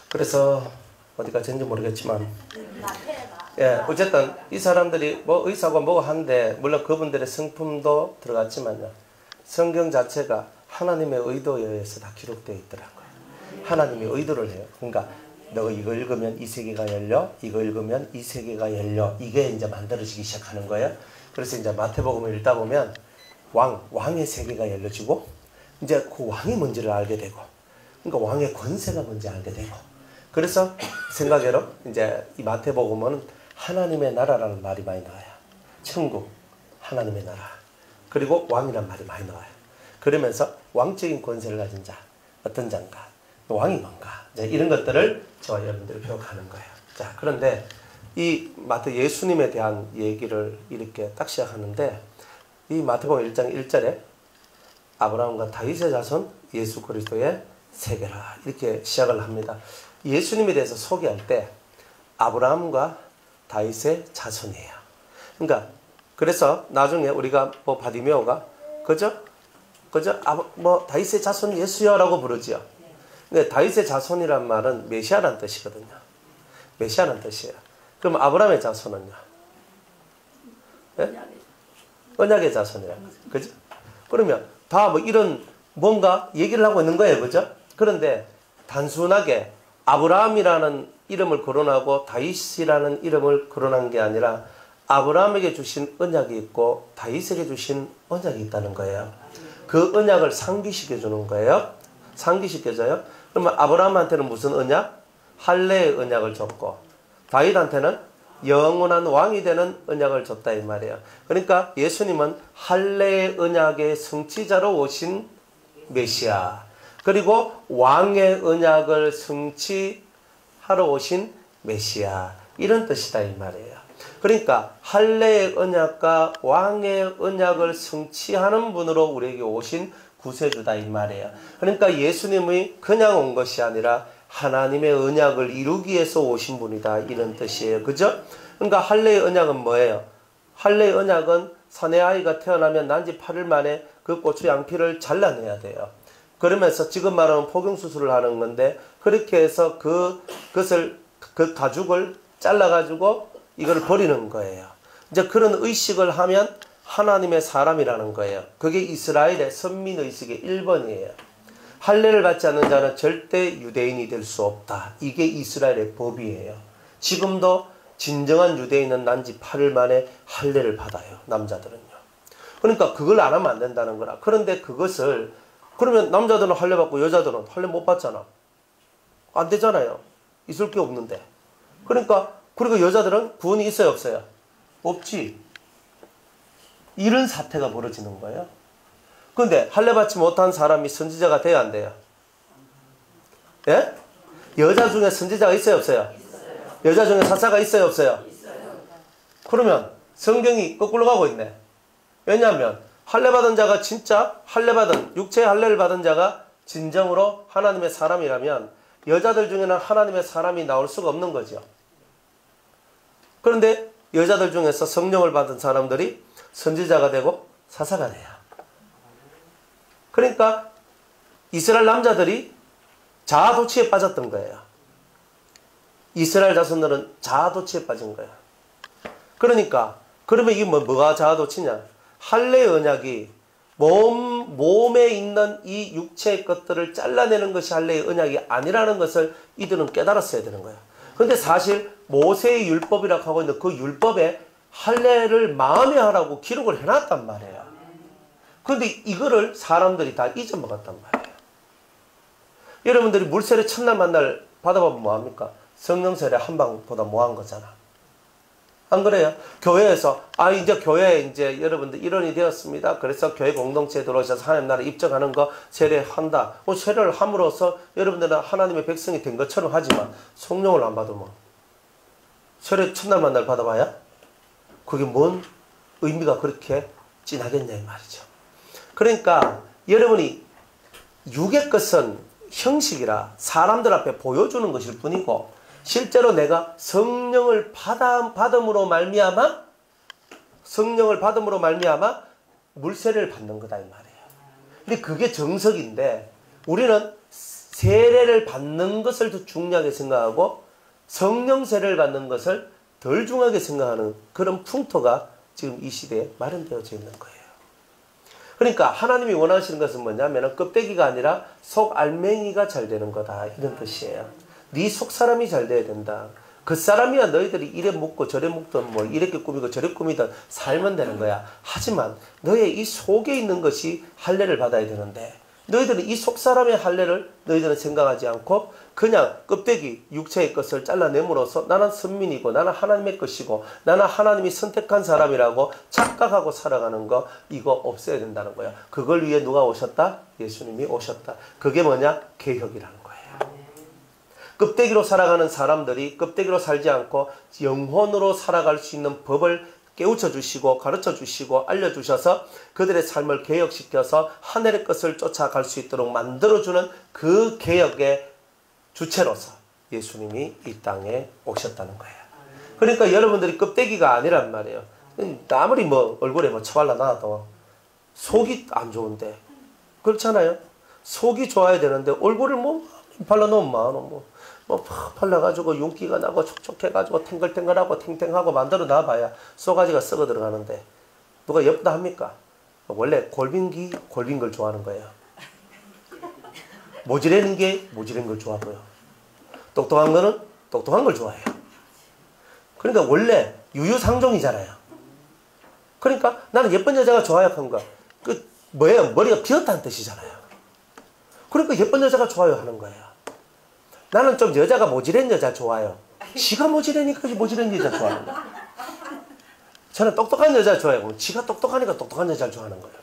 그래서 어디가 된지 모르겠지만 예, 어쨌든 이 사람들이 뭐 의사고 뭐고 한데 물론 그분들의 성품도 들어갔지만요. 성경 자체가 하나님의 의도에 의해서 다 기록되어 있더라고요. 하나님이 의도를 해요. 그러니까 너 이거 읽으면 이 세계가 열려, 이거 읽으면 이 세계가 열려, 이게 이제 만들어지기 시작하는 거예요. 그래서 이제 마태복음을 읽다 보면 왕의 세계가 열려지고 이제 그 왕이 뭔지를 알게 되고, 그러니까 왕의 권세가 뭔지 알게 되고, 그래서 생각외로 이제 이 마태복음은 하나님의 나라라는 말이 많이 나와요. 천국, 하나님의 나라, 그리고 왕이란 말이 많이 나와요. 그러면서 왕적인 권세를 가진 자, 어떤 자인가, 왕이 뭔가, 이런 것들을 저와 여러분들이 배워가는 거예요. 자, 그런데 이 마태 예수님에 대한 얘기를 이렇게 딱 시작하는데, 이 마태복음 1장 1절에 아브라함과 다윗의 자손 예수 그리스도의 세계라, 이렇게 시작을 합니다. 예수님에 대해서 소개할 때 아브라함과 다윗의 자손이에요. 그러니까 그래서 나중에 우리가 뭐 바디메오가 그저 뭐 다윗의 자손 예수여라고 부르지요. 근데 다윗의 자손이란 말은 메시아라는 뜻이거든요. 메시아라는 뜻이에요. 그럼 아브라함의 자손은요? 네? 언약의 자손이라고. 그죠? 그러면 다 뭐 이런 뭔가 얘기를 하고 있는 거예요. 그죠? 그런데 단순하게 아브라함이라는 이름을 거론하고 다윗이라는 이름을 거론한 게 아니라 아브라함에게 주신 언약이 있고 다윗에게 주신 언약이 있다는 거예요. 그 언약을 상기시켜 주는 거예요. 상기시켜줘요. 그러면 아브라함한테는 무슨 언약? 할례의 언약을 줬고, 다윗한테는 영원한 왕이 되는 언약을 줬다 이 말이에요. 그러니까 예수님은 할례의 언약의 성취자로 오신 메시아, 그리고 왕의 언약을 성취하러 오신 메시아, 이런 뜻이다 이 말이에요. 그러니까 할례의 언약과 왕의 언약을 성취하는 분으로 우리에게 오신 구세주다 이 말이에요. 그러니까 예수님이 그냥 온 것이 아니라 하나님의 언약을 이루기 위해서 오신 분이다, 이런 뜻이에요. 그죠? 그러니까 할례의 언약은 뭐예요? 할례의 언약은 사내 아이가 태어나면 난지 8일 만에 그 고추 양피를 잘라내야 돼요. 그러면서 지금 말하는 포경수술을 하는 건데, 그렇게 해서 그 가죽을 잘라가지고 이걸 버리는 거예요. 이제 그런 의식을 하면 하나님의 사람이라는 거예요. 그게 이스라엘의 선민의식의 1번이에요. 할례를 받지 않는 자는 절대 유대인이 될 수 없다. 이게 이스라엘의 법이에요. 지금도 진정한 유대인은 난지 8일 만에 할례를 받아요. 남자들은요. 그러니까 그걸 안 하면 안 된다는 거라. 그런데 그것을, 그러면 남자들은 할례 받고 여자들은 할례 못 받잖아. 안 되잖아요. 있을 게 없는데. 그러니까, 그리고 여자들은 구원이 있어요, 없어요? 없지. 이런 사태가 벌어지는 거예요. 그런데 할례 받지 못한 사람이 선지자가 돼야 안 돼요? 예? 여자 중에 선지자가 있어요, 없어요? 여자 중에 사사가 있어요, 없어요? 그러면 성경이 거꾸로 가고 있네. 왜냐하면 할례 받은 자가 진짜 육체의 할례를 받은 자가 진정으로 하나님의 사람이라면 여자들 중에는 하나님의 사람이 나올 수가 없는 거죠. 그런데 여자들 중에서 성령을 받은 사람들이 선지자가 되고 사사가 돼요. 그러니까 이스라엘 남자들이 자아도취에 빠졌던 거예요. 이스라엘 자손들은 자아도취에 빠진 거예요. 그러니까 그러면 이게 뭐가 자아도취냐? 할례의 언약이 몸에 있는 이 육체의 것들을 잘라내는 것이 할례의 언약이 아니라는 것을 이들은 깨달았어야 되는 거예요. 그런데 사실 모세의 율법이라고 하고 있는 그 율법에 할례를 마음에 하라고 기록을 해놨단 말이에요. 그런데 이거를 사람들이 다 잊어먹었단 말이에요. 여러분들이 물세례 첫날 만날 받아보면 뭐합니까? 성령 세례 한 방보다 뭐한 거잖아. 안 그래요? 교회에서 이제 교회에 이제 여러분들 일원이 되었습니다. 그래서 교회 공동체에 들어오셔서 하나님 나라에 입증하는 거 세례한다. 세례를 함으로써 여러분들은 하나님의 백성이 된 것처럼 하지만 성령을 안 받으면 세례 첫날 만날 받아봐야 그게 뭔 의미가 그렇게 진하겠냐 이 말이죠. 그러니까 여러분이 육의 것은 형식이라 사람들 앞에 보여주는 것일 뿐이고, 실제로 내가 성령을 받음으로 말미암아 성령을 받음으로 말미암아 물세례를 받는 거다 이 말이에요. 근데 그게 정석인데 우리는 세례를 받는 것을 더 중요하게 생각하고 성령 세례를 받는 것을 덜 중요하게 생각하는 그런 풍토가 지금 이 시대에 마련되어져 있는 거예요. 그러니까 하나님이 원하시는 것은 뭐냐면 껍데기가 아니라 속 알맹이가 잘 되는 거다 이런 뜻이에요. 네 속 사람이 잘 돼야 된다. 그 사람이야 너희들이 이래 먹고 저래 먹든 뭐 이렇게 꾸미고 저래 꾸미든 살면 되는 거야. 하지만 너의 이 속에 있는 것이 할례를 받아야 되는데 너희들은 이 속 사람의 할례를 너희들은 생각하지 않고 그냥 껍데기 육체의 것을 잘라내므로써 나는 선민이고 나는 하나님의 것이고 나는 하나님이 선택한 사람이라고 착각하고 살아가는 거 이거 없애야 된다는 거야. 그걸 위해 누가 오셨다? 예수님이 오셨다. 그게 뭐냐? 개혁이라는 거예요. 껍데기로 살아가는 사람들이 껍데기로 살지 않고 영혼으로 살아갈 수 있는 법을 깨우쳐 주시고 가르쳐 주시고 알려주셔서 그들의 삶을 개혁시켜서 하늘의 것을 쫓아갈 수 있도록 만들어주는 그 개혁의 주체로서 예수님이 이 땅에 오셨다는 거예요. 그러니까 여러분들이 껍데기가 아니란 말이에요. 아무리 뭐 얼굴에 뭐 처발라놔도 속이 안 좋은데 그렇잖아요. 속이 좋아야 되는데 얼굴을 뭐 발라놓으면 뭐 발라가지고 윤기가 나고 촉촉해가지고 탱글탱글하고 탱탱하고 만들어 놔봐야 쏘가지가 썩어 들어가는데 누가 예쁘다 합니까? 원래 골빈 걸 좋아하는 거예요. 모지르는 게 모지른 걸 좋아하고요. 똑똑한 거는 똑똑한 걸 좋아해요. 그러니까 원래 유유상종이잖아요. 그러니까 나는 예쁜 여자가 좋아요 한 거. 그 뭐예요? 머리가 비었다는 뜻이잖아요. 그러니까 예쁜 여자가 좋아요 하는 거예요. 나는 좀 여자가 모지른 여자 좋아요. 지가 모지르니까 모지른 여자 좋아하는 거예요. 저는 똑똑한 여자 좋아해요. 지가 똑똑하니까 똑똑한 여자를 좋아하는 거예요.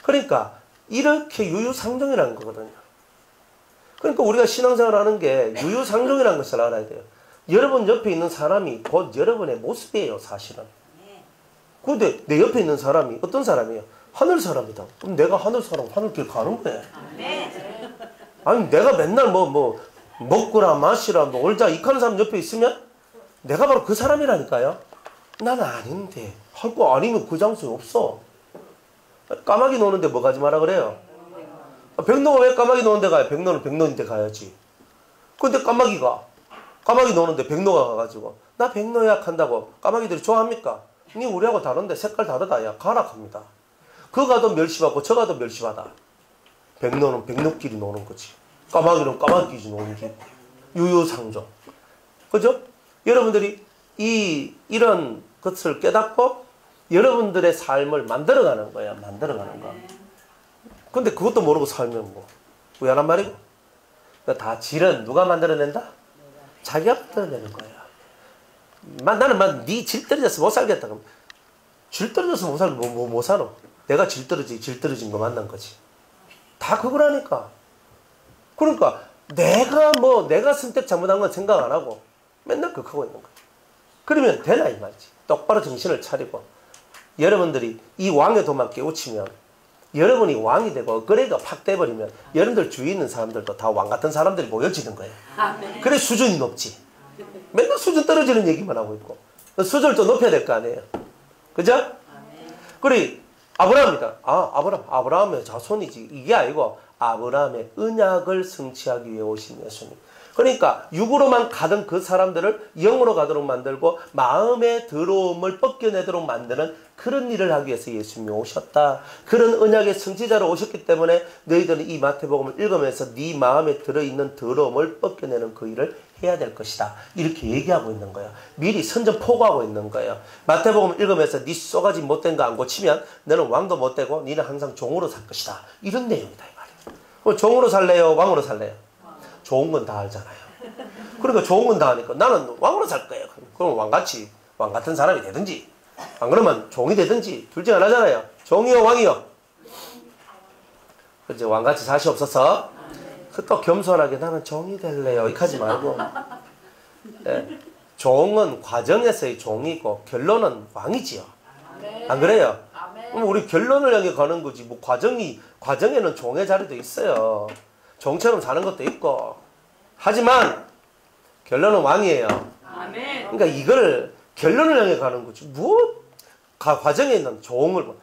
그러니까 이렇게 유유상종이라는 거거든요. 그러니까 우리가 신앙생활 하는 게 유유상종이라는 것을 알아야 돼요. 여러분 옆에 있는 사람이 곧 여러분의 모습이에요, 사실은. 근데 내 옆에 있는 사람이 어떤 사람이에요? 하늘 사람이다. 그럼 내가 하늘 사람, 하늘길 가는 거예요. 아니 내가 맨날 먹거나 마시라 놀자 이카는 사람 옆에 있으면 내가 바로 그 사람이라니까요. 난 아닌데 할 거 아니면 그 장소에 없어. 까마귀 노는데 뭐 가지 마라 그래요. 백로가 왜 까마귀 노는데 가요? 백로는 백로인데 가야지. 근데 까마귀 노는데 백로가 가가지고 나 백로약 한다고 까마귀들이 좋아합니까? 니 우리하고 다른데 색깔 다르다. 야 가라 합니다. 그 가도 멸시받고 저 가도 멸시받아. 백로는 백로끼리 노는 거지. 까마귀는 까마귀끼리 노는 게 유유상종. 그죠? 여러분들이 이런 것을 깨닫고 여러분들의 삶을 만들어가는 거야. 만들어가는 거. 근데 그것도 모르고 살면 뭐 우연한 말이고. 그러니까 다 질은 누가 만들어낸다? 자기가 만들어내는 거야. 나는 네 질 떨어져서 못 살겠다. 그럼 질 떨어져서 못 살면 못 살아. 내가 질 떨어진 거 만난 거지. 다 그거라니까. 그러니까 내가 선택 잘못한 건 생각 안 하고 맨날 그거 하고 있는 거야. 그러면 되나 이 말이지. 똑바로 정신을 차리고 여러분들이 이 왕의 도만 깨우치면 여러분이 왕이 되고 업그레이드가 팍 돼버리면 여러분들 주위에 있는 사람들도 다 왕 같은 사람들이 모여지는 거예요. 그래 수준이 높지. 맨날 수준 떨어지는 얘기만 하고 있고 수준을 또 높여야 될 거 아니에요. 그죠? 그래 아브라함이다. 아브라함의 자손이지. 이게 아니고 아브라함의 언약을 성취하기 위해 오신 예수님. 그러니까 육으로만 가던 그 사람들을 영으로 가도록 만들고 마음의 더러움을 벗겨내도록 만드는 그런 일을 하기 위해서 예수님이 오셨다. 그런 언약의 성취자로 오셨기 때문에 너희들은 이 마태복음을 읽으면서 네 마음에 들어있는 더러움을 벗겨내는 그 일을 해야 될 것이다. 이렇게 얘기하고 있는 거예요. 미리 선전포고하고 있는 거예요. 마태복음을 읽으면서 네 쏘가지 못된 거 안 고치면 너는 왕도 못 되고 너는 항상 종으로 살 것이다. 이런 내용이다 이 말이에요. 종으로 살래요? 왕으로 살래요? 좋은 건 다 알잖아요. 그러니까 좋은 건 다 하니까 나는 왕으로 살 거예요. 그럼 왕 같은 사람이 되든지 안 그러면 종이 되든지 둘 중 하나잖아요. 종이요 왕이요? 그치 왕같이 사시옵소서. 또 겸손하게 나는 종이 될래요. 이렇게 하지 말고 네. 종은 과정에서의 종이고 결론은 왕이지요. 안 그래요? 그럼 우리 결론을 향해 가는 거지. 뭐 과정에는 종의 자리도 있어요. 종처럼 사는 것도 있고. 하지만 결론은 왕이에요. 그러니까 이걸 결론을 향해 가는 거지. 뭐 과정에 있는 종을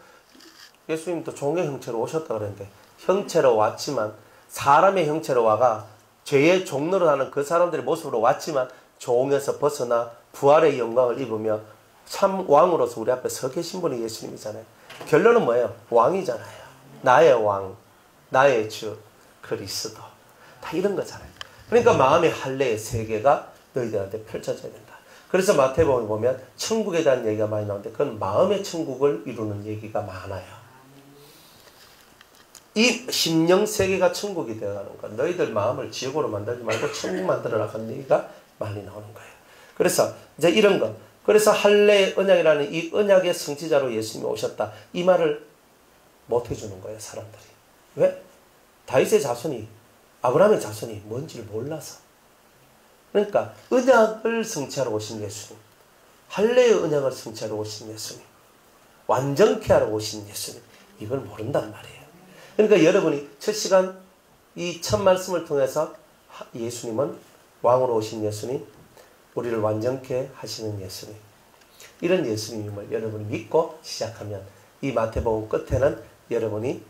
예수님도 종의 형체로 오셨다 그랬는데 형체로 왔지만 사람의 형체로 와가 죄의 종로를 하는 그 사람들의 모습으로 왔지만 종에서 벗어나 부활의 영광을 입으며 참 왕으로서 우리 앞에 서 계신 분이 예수님이잖아요. 결론은 뭐예요? 왕이잖아요. 나의 왕, 나의 주 그리스도. 다 이런 거잖아요. 그러니까 마음의 할례의 세계가 너희들한테 펼쳐져야 된다. 그래서 마태복음에 보면 천국에 대한 얘기가 많이 나오는데 그건 마음의 천국을 이루는 얘기가 많아요. 이 심령 세계가 천국이 되어가는 것. 너희들 마음을 지옥으로 만들지 말고 천국 만들어라 하는 얘기가 많이 나오는 거예요. 그래서 이제 이런 거. 그래서 할례 언약이라는 이 언약의 성취자로 예수님이 오셨다. 이 말을 못 해주는 거예요, 사람들이. 왜? 다윗의 자손이, 아브라함의 자손이 뭔지를 몰라서. 그러니까 언약을 성취하러 오신 예수님, 할례의 언약을 성취하러 오신 예수님, 완전케 하러 오신 예수님, 이걸 모른단 말이에요. 그러니까 여러분이 첫 시간 이 첫 말씀을 통해서 예수님은 왕으로 오신 예수님, 우리를 완전케 하시는 예수님, 이런 예수님을 여러분이 믿고 시작하면 이 마태복음 끝에는 여러분이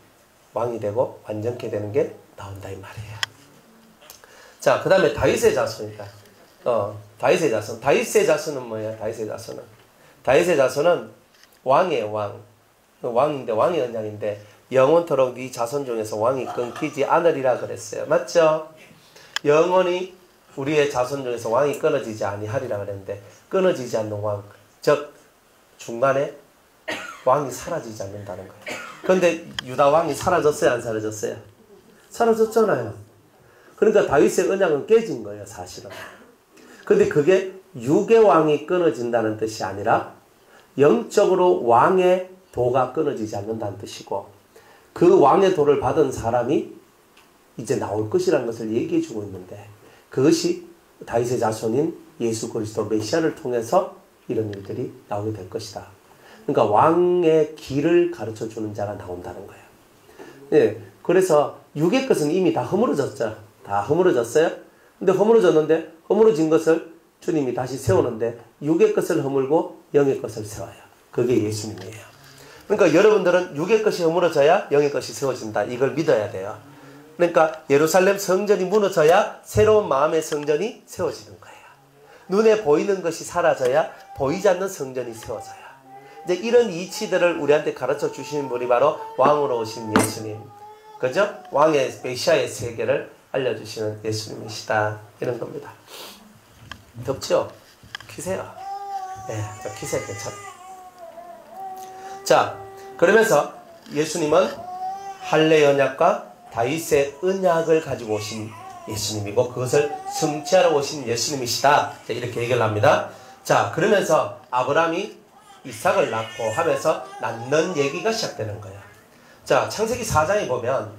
왕이 되고 완전케 되는 게 나온다 이 말이에요. 자, 그 다음에 다윗의 자손이다. 다윗의 자손. 다윗의 자손은 뭐예요? 다윗의 자손은. 다윗의 자손은 왕의 왕. 왕인데, 왕의 언약인데, 영원토록 네 자손 중에서 왕이 끊기지 않으리라 그랬어요. 맞죠? 영원히 우리의 자손 중에서 왕이 끊어지지 아니하리라 그랬는데, 끊어지지 않는 왕. 즉, 중간에 왕이 사라지지 않는다는 거예요. 그런데 유다 왕이 사라졌어요? 안 사라졌어요? 사라졌잖아요. 그러니까 다윗의 언약은 깨진 거예요, 사실은. 근데 그게 육의 왕이 끊어진다는 뜻이 아니라 영적으로 왕의 도가 끊어지지 않는다는 뜻이고 그 왕의 도를 받은 사람이 이제 나올 것이라는 것을 얘기해 주고 있는데 그것이 다윗의 자손인 예수 그리스도 메시아를 통해서 이런 일들이 나오게 될 것이다. 그러니까 왕의 길을 가르쳐 주는 자가 나온다는 거예요. 예, 그래서 육의 것은 이미 다 허물어졌죠. 다 허물어졌어요. 근데 허물어졌는데 허물어진 것을 주님이 다시 세우는데 육의 것을 허물고 영의 것을 세워요. 그게 예수님이에요. 그러니까 여러분들은 육의 것이 허물어져야 영의 것이 세워진다. 이걸 믿어야 돼요. 그러니까 예루살렘 성전이 무너져야 새로운 마음의 성전이 세워지는 거예요. 눈에 보이는 것이 사라져야 보이지 않는 성전이 세워져요. 이제 이런 이치들을 우리한테 가르쳐 주시는 분이 바로 왕으로 오신 예수님. 그죠? 왕의 메시아의 세계를 알려주시는 예수님이시다. 이런 겁니다. 덥죠? 키세요. 네, 키세요. 괜찮아요. 자, 그러면서 예수님은 할례 언약과 다윗의 언약을 가지고 오신 예수님이고 그것을 성취하러 오신 예수님이시다. 이렇게 얘기를 합니다. 자, 그러면서 아브라함이 이삭을 낳고 하면서 낳는 얘기가 시작되는 거예요. 자, 창세기 4장에 보면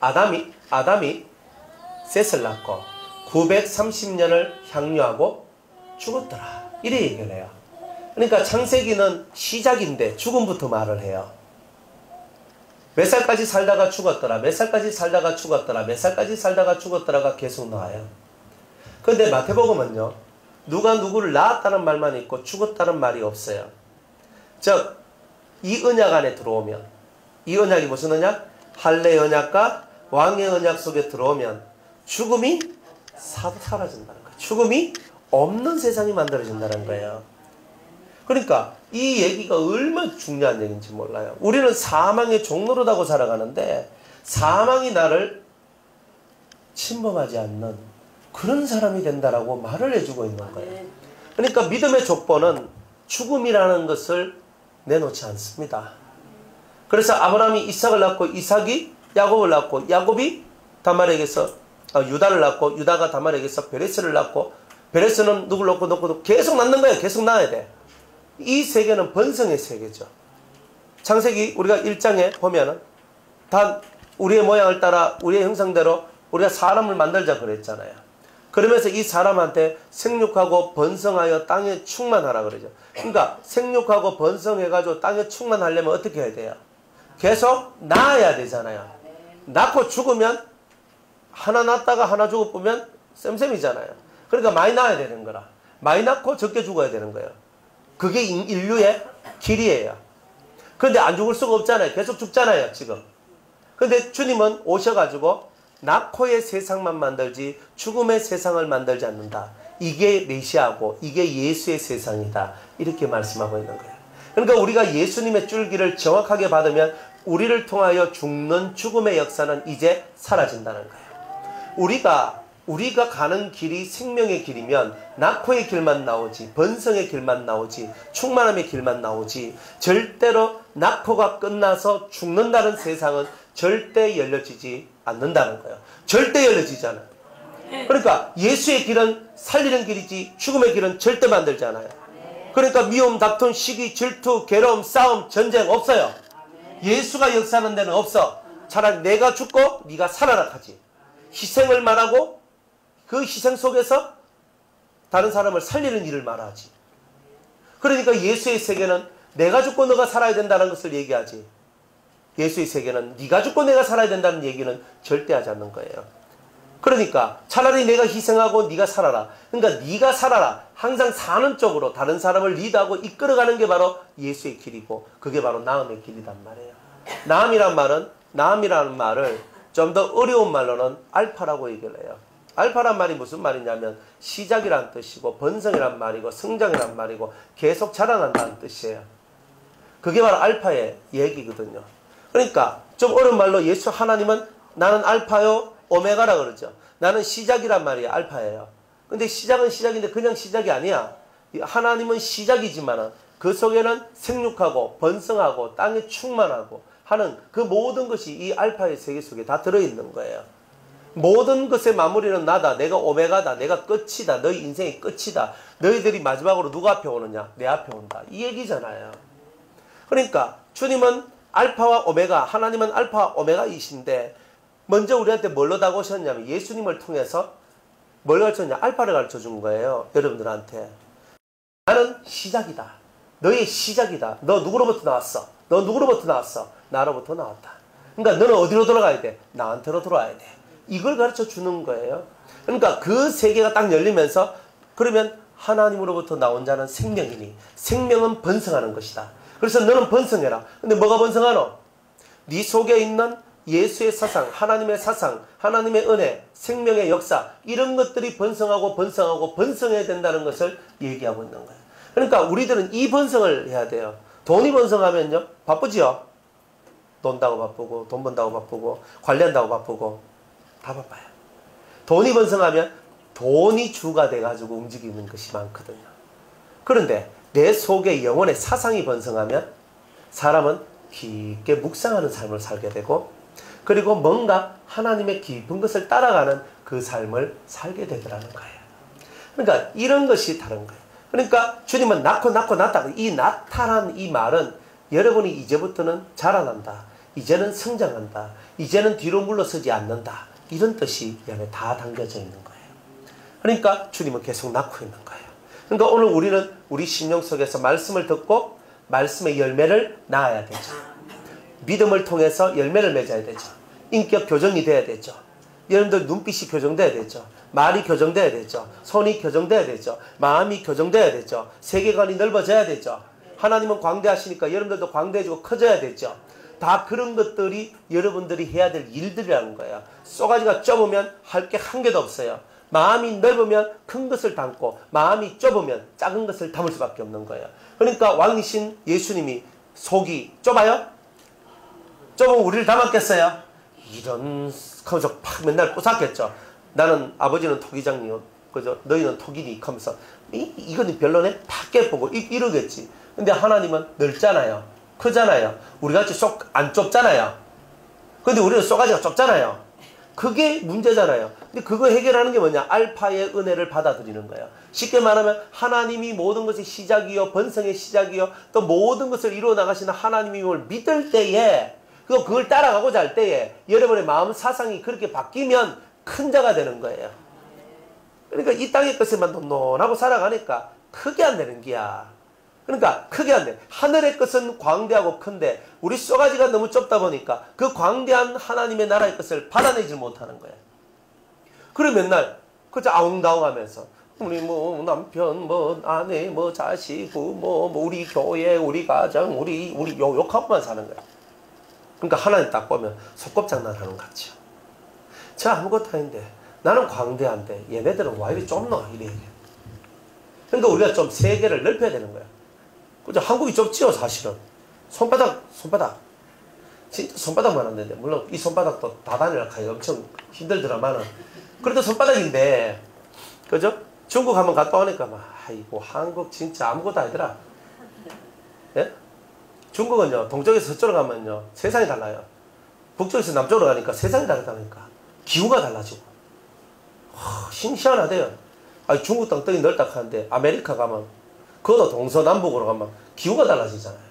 아담이 셋을 낳고 930년을 향유하고 죽었더라. 이래 얘기를 해요. 그러니까 창세기는 시작인데 죽음부터 말을 해요. 몇 살까지 살다가 죽었더라. 몇 살까지 살다가 죽었더라. 몇 살까지 살다가 죽었더라가 계속 나와요. 그런데 마태복음은요. 누가 누구를 낳았다는 말만 있고 죽었다는 말이 없어요. 즉, 이 언약 안에 들어오면 이 언약이 무슨 언약? 할례 언약과 왕의 언약 속에 들어오면 죽음이 사라진다는 거예요. 죽음이 없는 세상이 만들어진다는 거예요. 그러니까 이 얘기가 얼마나 중요한 얘기인지 몰라요. 우리는 사망의 종노릇하고 살아가는데 사망이 나를 침범하지 않는 그런 사람이 된다라고 말을 해주고 있는 거예요. 그러니까 믿음의 족보는 죽음이라는 것을 내놓지 않습니다. 그래서 아브라함이 이삭을 낳고 이삭이 야곱을 낳고 야곱이 유다를 낳고 유다가 다말에게서 베레스를 낳고 베레스는 누굴 낳고 계속 낳는 거예요. 계속 낳아야 돼. 이 세계는 번성의 세계죠. 창세기 우리가 1장에 보면은 다 우리의 모양을 따라 우리의 형상대로 우리가 사람을 만들자 그랬잖아요. 그러면서 이 사람한테 생육하고 번성하여 땅에 충만하라 그러죠. 그러니까 생육하고 번성해가지고 땅에 충만하려면 어떻게 해야 돼요? 계속 낳아야 되잖아요. 낳고 죽으면 하나 낳다가 하나 죽어보면 쌤쌤이잖아요. 그러니까 많이 낳아야 되는 거라. 많이 낳고 적게 죽어야 되는 거예요. 그게 인류의 길이에요. 그런데 안 죽을 수가 없잖아요. 계속 죽잖아요, 지금. 근데 주님은 오셔가지고 낙호의 세상만 만들지 죽음의 세상을 만들지 않는다. 이게 메시아고 이게 예수의 세상이다. 이렇게 말씀하고 있는 거예요. 그러니까 우리가 예수님의 줄기를 정확하게 받으면 우리를 통하여 죽는 죽음의 역사는 이제 사라진다는 거예요. 우리가 가는 길이 생명의 길이면 낙호의 길만 나오지, 번성의 길만 나오지, 충만함의 길만 나오지, 절대로 낙호가 끝나서 죽는다는 세상은 절대 열려지지 않는다는 거예요. 절대 열려지잖아요. 그러니까 예수의 길은 살리는 길이지 죽음의 길은 절대 만들지 않아요. 그러니까 미움, 다툼, 시기, 질투, 괴로움, 싸움, 전쟁 없어요. 예수가 역사하는 데는 없어. 차라리 내가 죽고 네가 살아라 하지. 희생을 말하고 그 희생 속에서 다른 사람을 살리는 일을 말하지. 그러니까 예수의 세계는 내가 죽고 너가 살아야 된다는 것을 얘기하지. 예수의 세계는 네가 죽고 내가 살아야 된다는 얘기는 절대 하지 않는 거예요. 그러니까 차라리 내가 희생하고 네가 살아라. 그러니까 네가 살아라. 항상 사는 쪽으로 다른 사람을 리드하고 이끌어가는 게 바로 예수의 길이고 그게 바로 나음의 길이란 말이에요. 나음이라는 말을 좀 더 어려운 말로는 알파라고 얘기를 해요. 알파란 말이 무슨 말이냐면 시작이란 뜻이고 번성이란 말이고 성장이란 말이고 계속 자라난다는 뜻이에요. 그게 바로 알파의 얘기거든요. 그러니까 좀 어려운 말로 예수 하나님은 나는 알파요 오메가라 그러죠. 나는 시작이란 말이야. 알파예요. 근데 시작은 시작인데 그냥 시작이 아니야. 하나님은 시작이지만 그 속에는 생육하고 번성하고 땅에 충만하고 하는 그 모든 것이 이 알파의 세계 속에 다 들어있는 거예요. 모든 것의 마무리는 나다. 내가 오메가다. 내가 끝이다. 너희 인생의 끝이다. 너희들이 마지막으로 누가 앞에 오느냐? 내 앞에 온다. 이 얘기잖아요. 그러니까 주님은 알파와 오메가, 하나님은 알파와 오메가이신데 먼저 우리한테 뭘로 다가오셨냐면 예수님을 통해서 뭘 가르쳤냐? 알파를 가르쳐 준 거예요. 여러분들한테. 나는 시작이다. 너의 시작이다. 너 누구로부터 나왔어? 너 누구로부터 나왔어? 나로부터 나왔다. 그러니까 너는 어디로 돌아가야 돼? 나한테로 돌아와야 돼. 이걸 가르쳐 주는 거예요. 그러니까 그 세계가 딱 열리면서 그러면 하나님으로부터 나온 자는 생명이니 생명은 번성하는 것이다. 그래서 너는 번성해라. 근데 뭐가 번성하노? 네 속에 있는 예수의 사상, 하나님의 사상, 하나님의 은혜, 생명의 역사 이런 것들이 번성하고 번성하고 번성해야 된다는 것을 얘기하고 있는 거예요. 그러니까 우리들은 이 번성을 해야 돼요. 돈이 번성하면요 바쁘지요. 논다고 바쁘고 돈 번다고 바쁘고 관리한다고 바쁘고 다 바빠요. 돈이 번성하면 돈이 주가 돼가지고 움직이는 것이 많거든요. 그런데 내 속에 영혼의 사상이 번성하면 사람은 깊게 묵상하는 삶을 살게 되고 그리고 뭔가 하나님의 깊은 것을 따라가는 그 삶을 살게 되더라는 거예요. 그러니까 이런 것이 다른 거예요. 그러니까 주님은 낳고 낳다. 이 낳다란 이 말은 여러분이 이제부터는 자라난다. 이제는 성장한다. 이제는 뒤로 물러서지 않는다. 이런 뜻이 이 안에 다 담겨져 있는 거예요. 그러니까 주님은 계속 낳고 있는 거예요. 그러니까 오늘 우리는 우리 심령 속에서 말씀을 듣고 말씀의 열매를 낳아야 되죠. 믿음을 통해서 열매를 맺어야 되죠. 인격 교정이 돼야 되죠. 여러분들 눈빛이 교정돼야 되죠. 말이 교정돼야 되죠. 손이 교정돼야 되죠. 마음이 교정돼야 되죠. 세계관이 넓어져야 되죠. 하나님은 광대하시니까 여러분들도 광대해지고 커져야 되죠. 다 그런 것들이 여러분들이 해야 될 일들이라는 거예요. 쏘가지가 좁으면 할 게 한 개도 없어요. 마음이 넓으면 큰 것을 담고 마음이 좁으면 작은 것을 담을 수밖에 없는 거예요. 그러니까 왕이신 예수님이 속이 좁아요? 좁으면 우리를 담았겠어요? 이런 하면서 팍 맨날 꼬삭겠죠. 나는 아버지는 토기장이요. 그죠? 너희는 토기니 하면서 이건 별로네? 팍 깨보고 이러겠지. 근데 하나님은 넓잖아요. 크잖아요. 우리같이 쏙 안 좁잖아요. 근데 우리는 쏘가지가 좁잖아요. 그게 문제잖아요. 근데 그거 해결하는 게 뭐냐? 알파의 은혜를 받아들이는 거예요. 쉽게 말하면 하나님이 모든 것의 시작이요 번성의 시작이요 또 모든 것을 이루어 나가시는 하나님임을 믿을 때에 그걸 따라가고자 할 때에 여러분의 마음 사상이 그렇게 바뀌면 큰 자가 되는 거예요. 그러니까 이 땅의 것에만 논논하고 살아가니까 크게 안 되는 기야. 그러니까 크게 안 돼. 하늘의 것은 광대하고 큰데 우리 쏘가지가 너무 좁다 보니까 그 광대한 하나님의 나라의 것을 받아내지 못하는 거예요. 그래 맨날 그저 아웅다웅하면서 우리 뭐 남편, 뭐 아내, 뭐 자식, 뭐 우리 교회, 우리 가정, 우리 욕하고만 사는 거야. 그러니까 하나님 딱 보면 속곱장난하는 것 같죠. 저 아무것도 아닌데 나는 광대한데 얘네들은 와 이리 좁노 이래. 그러니까 우리가 좀 세계를 넓혀야 되는 거야. 그죠? 한국이 좁지요 사실은. 손바닥 진짜 손바닥만 안 되는데 물론 이 손바닥도 다다니라 하기 엄청 힘들더라마는 그래도 손바닥인데 그죠? 중국 한번 갔다 오니까 막 아이고 한국 진짜 아무것도 아니더라. 예? 중국은요 동쪽에서 서쪽으로 가면요 세상이 달라요. 북쪽에서 남쪽으로 가니까 세상이 다르다니까. 기후가 달라지고 신기하대요. 아니 중국 땅덩이 넓다 하는데 아메리카 가면 그것도 동서남북으로 가면 기후가 달라지잖아요.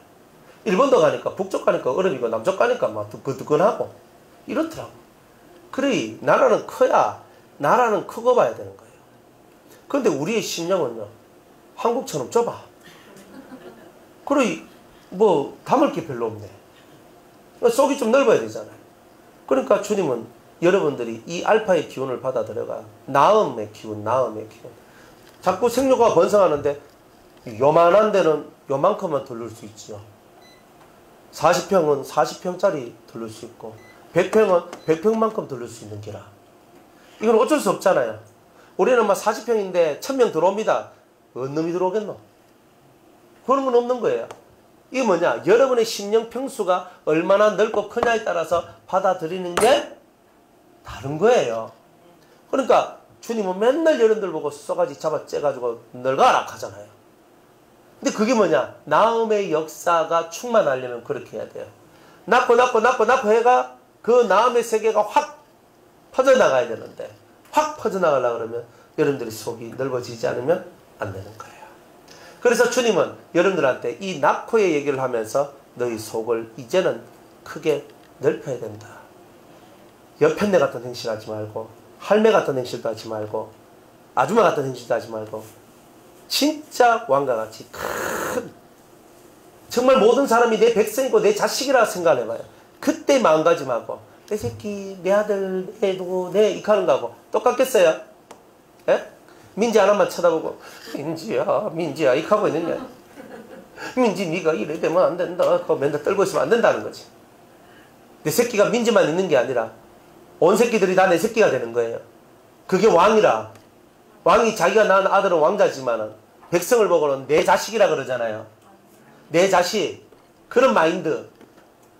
일본도 가니까 북쪽 가니까 얼음이고 남쪽 가니까 막 뜨끈뜨끈하고 이렇더라고. 그래 나라는 커야 나라는 크고 봐야 되는 거예요. 그런데 우리의 심령은요 한국처럼 좁아. 그래 뭐 담을 게 별로 없네. 속이 좀 넓어야 되잖아요. 그러니까 주님은 여러분들이 이 알파의 기운을 받아들여가 나음의 기운. 자꾸 생육과 번성하는데 요만한 데는 요만큼만 들를 수 있지요. 40평은 40평짜리 들를 수 있고 100평은 100평만큼 들를 수 있는 기라. 이건 어쩔 수 없잖아요. 우리는 막 40평인데 1000명 들어옵니다. 어느 놈이 들어오겠노? 그런 건 없는 거예요. 이게 뭐냐? 여러분의 심령 평수가 얼마나 넓고 크냐에 따라서 받아들이는 게 다른 거예요. 그러니까 주님은 맨날 여러분들 보고 쏘가지 잡아 째가지고 늙어라 하잖아요. 근데 그게 뭐냐? 나음의 역사가 충만하려면 그렇게 해야 돼요. 낳고 해가 그 나음의 세계가 확 퍼져나가야 되는데 확 퍼져나가려고 그러면 여러분들의 속이 넓어지지 않으면 안 되는 거예요. 그래서 주님은 여러분들한테 이 낳고의 얘기를 하면서 너희 속을 이제는 크게 넓혀야 된다. 여편네 같은 행실하지 말고 할매 같은 행실도 하지 말고 아줌마 같은 행실도 하지 말고 진짜 왕과같이 큰 정말 모든 사람이 내 백성이고 내 자식이라 생각해봐요. 그때 마음가짐하고 내 새끼, 내 아들, 내 누구, 내 이카는 거하고 똑같겠어요? 예? 민지 하나만 쳐다보고 민지야 이카고 있느냐? 민지 네가 이래 되면 안 된다. 그거 맨날 떨고 있으면 안 된다는 거지. 내 새끼가 민지만 있는 게 아니라 온 새끼들이 다 내 새끼가 되는 거예요. 그게 왕이라. 왕이 자기가 낳은 아들은 왕자지만은 백성을 보고는 내 자식이라 그러잖아요. 내 자식. 그런 마인드.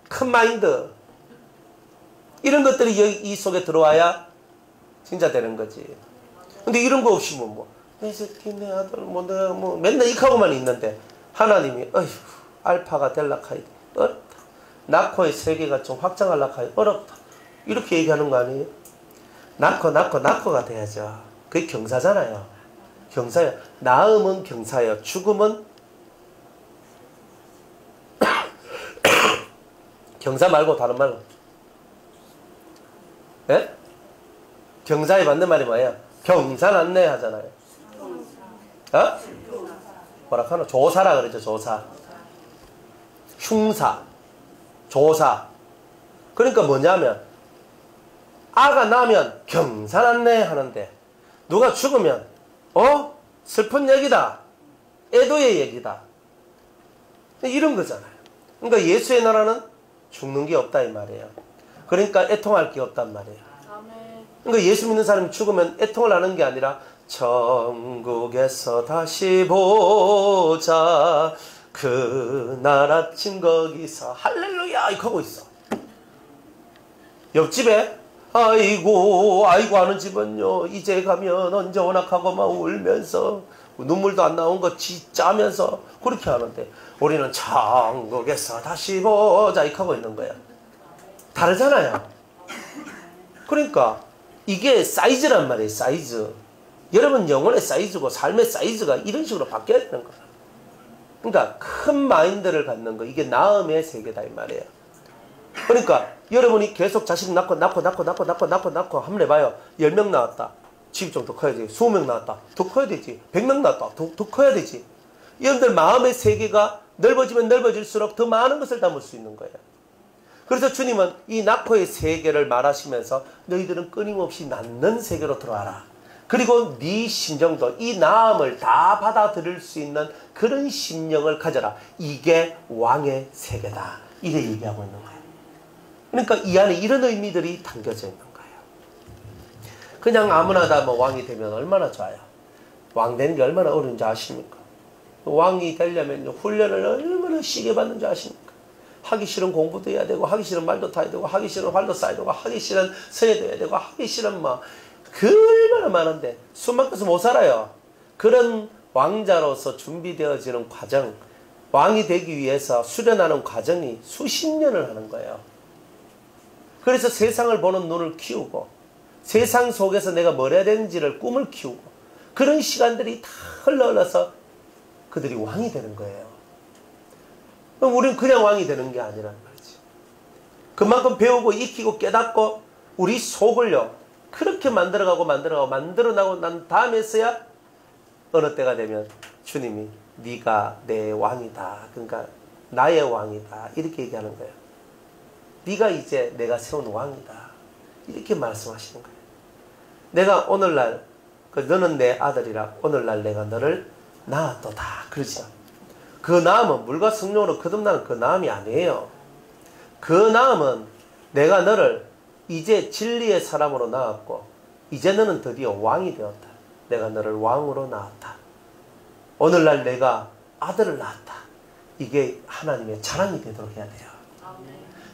큰 마인드. 이런 것들이 이 속에 들어와야 진짜 되는 거지. 근데 이런 거 없이 내 새끼, 내 아들, 내가 맨날 이하고만 있는데 하나님이 어휴 알파가 될락 하이 어렵다. 낳고의 세계가 좀 확장하려고 하이 어렵다. 이렇게 얘기하는 거 아니에요? 낳고가 돼야죠. 그게 경사잖아요. 경사예요. 나음은 경사예요. 죽음은 경사 말고 다른 말로. 예? 경사에 맞는 말이 뭐예요? 경사났네 하잖아요. 어? 뭐라 하나? 조사라 그러죠. 조사. 흉사. 조사. 그러니까 뭐냐면 아가 나면 경사났네 하는데 누가 죽으면 슬픈 얘기다. 애도의 얘기다. 이런 거잖아요. 그러니까 예수의 나라는 죽는 게 없다 이 말이에요. 그러니까 애통할 게 없단 말이에요. 그러니까 예수 믿는 사람이 죽으면 애통을 하는 게 아니라 천국에서 다시 보자 그날 아침 거기서 할렐루야 이렇게 하고 있어. 옆집에 아이고 하는 집은요 이제 가면 언제 오나 하고 막 울면서 눈물도 안 나온 거 짜면서 그렇게 하는데 우리는 천국에서 다시 보자 이렇게 하고 있는 거야. 다르잖아요. 그러니까 이게 사이즈란 말이에요. 사이즈. 여러분 영혼의 사이즈고 삶의 사이즈가 이런 식으로 바뀌어야 되는 거야. 그러니까 큰 마인드를 갖는 거. 이게 나음의 세계다 이 말이에요. 그러니까 여러분이 계속 자식 낳고 한번 해봐요. 10명 나왔다. 집이 좀 더 커야 되지. 20명 나왔다. 더 커야 되지. 100명 나왔다. 더 커야 되지. 여러분들 마음의 세계가 넓어지면 넓어질수록 더 많은 것을 담을 수 있는 거예요. 그래서 주님은 이 낳고의 세계를 말하시면서 너희들은 끊임없이 낳는 세계로 들어와라. 그리고 네 심정도 이 낳음을 다 받아들일 수 있는 그런 심령을 가져라. 이게 왕의 세계다. 이래 얘기하고 있는 거예요. 그러니까 이 안에 이런 의미들이 담겨져 있는 거예요. 그냥 아무나 다 뭐 왕이 되면 얼마나 좋아요. 왕 되는 게 얼마나 어려운지 아십니까? 왕이 되려면 훈련을 얼마나 시게 받는 줄 아십니까? 하기 싫은 공부도 해야 되고, 하기 싫은 말도 타야 되고, 하기 싫은 활도 쌓야 되고, 하기 싫은 서예도 해야 되고, 하기 싫은 그 얼마나 많은데 숨 막혀서 못 살아요. 그런 왕자로서 준비되어지는 과정, 왕이 되기 위해서 수련하는 과정이 수십 년을 하는 거예요. 그래서 세상을 보는 눈을 키우고, 세상 속에서 내가 뭘 해야 되는지를 꿈을 키우고, 그런 시간들이 다 흘러서 그들이 왕이 되는 거예요. 그럼 우리는 그냥 왕이 되는 게 아니란 말이지. 그만큼 배우고 익히고 깨닫고 우리 속을요 그렇게 만들어가고 만들어나고 난 다음에서야 어느 때가 되면 주님이 네가 내 왕이다. 그러니까 나의 왕이다. 이렇게 얘기하는 거예요. 네가 이제 내가 세운 왕이다. 이렇게 말씀하시는 거예요. 내가 오늘날 너는 내 아들이라 오늘날 내가 너를 낳았도다. 그러죠. 그 낳음은 물과 성령으로 거듭나는 그 낳음이 아니에요. 그 낳음은 내가 너를 이제 진리의 사람으로 낳았고 이제 너는 드디어 왕이 되었다. 내가 너를 왕으로 낳았다. 오늘날 내가 아들을 낳았다. 이게 하나님의 자랑이 되도록 해야 돼요.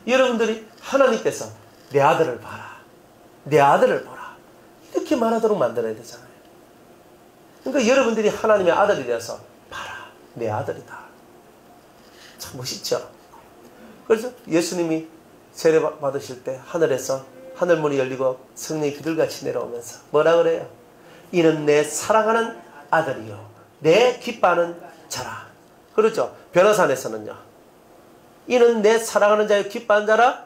여러분들이 하나님께서 내 아들을 봐라. 내 아들을 보라. 이렇게 말하도록 만들어야 되잖아요. 그러니까 여러분들이 하나님의 아들이 되어서 봐라. 내 아들이다. 참 멋있죠. 그래서 예수님이 세례 받으실 때 하늘에서 하늘문이 열리고 성령이 비둘기같이 내려오면서 뭐라 그래요? 이는 내 사랑하는 아들이요 내 기뻐하는 자라. 그렇죠. 변호사에서는요. 이는 내 사랑하는 자요 기뻐하는 자라.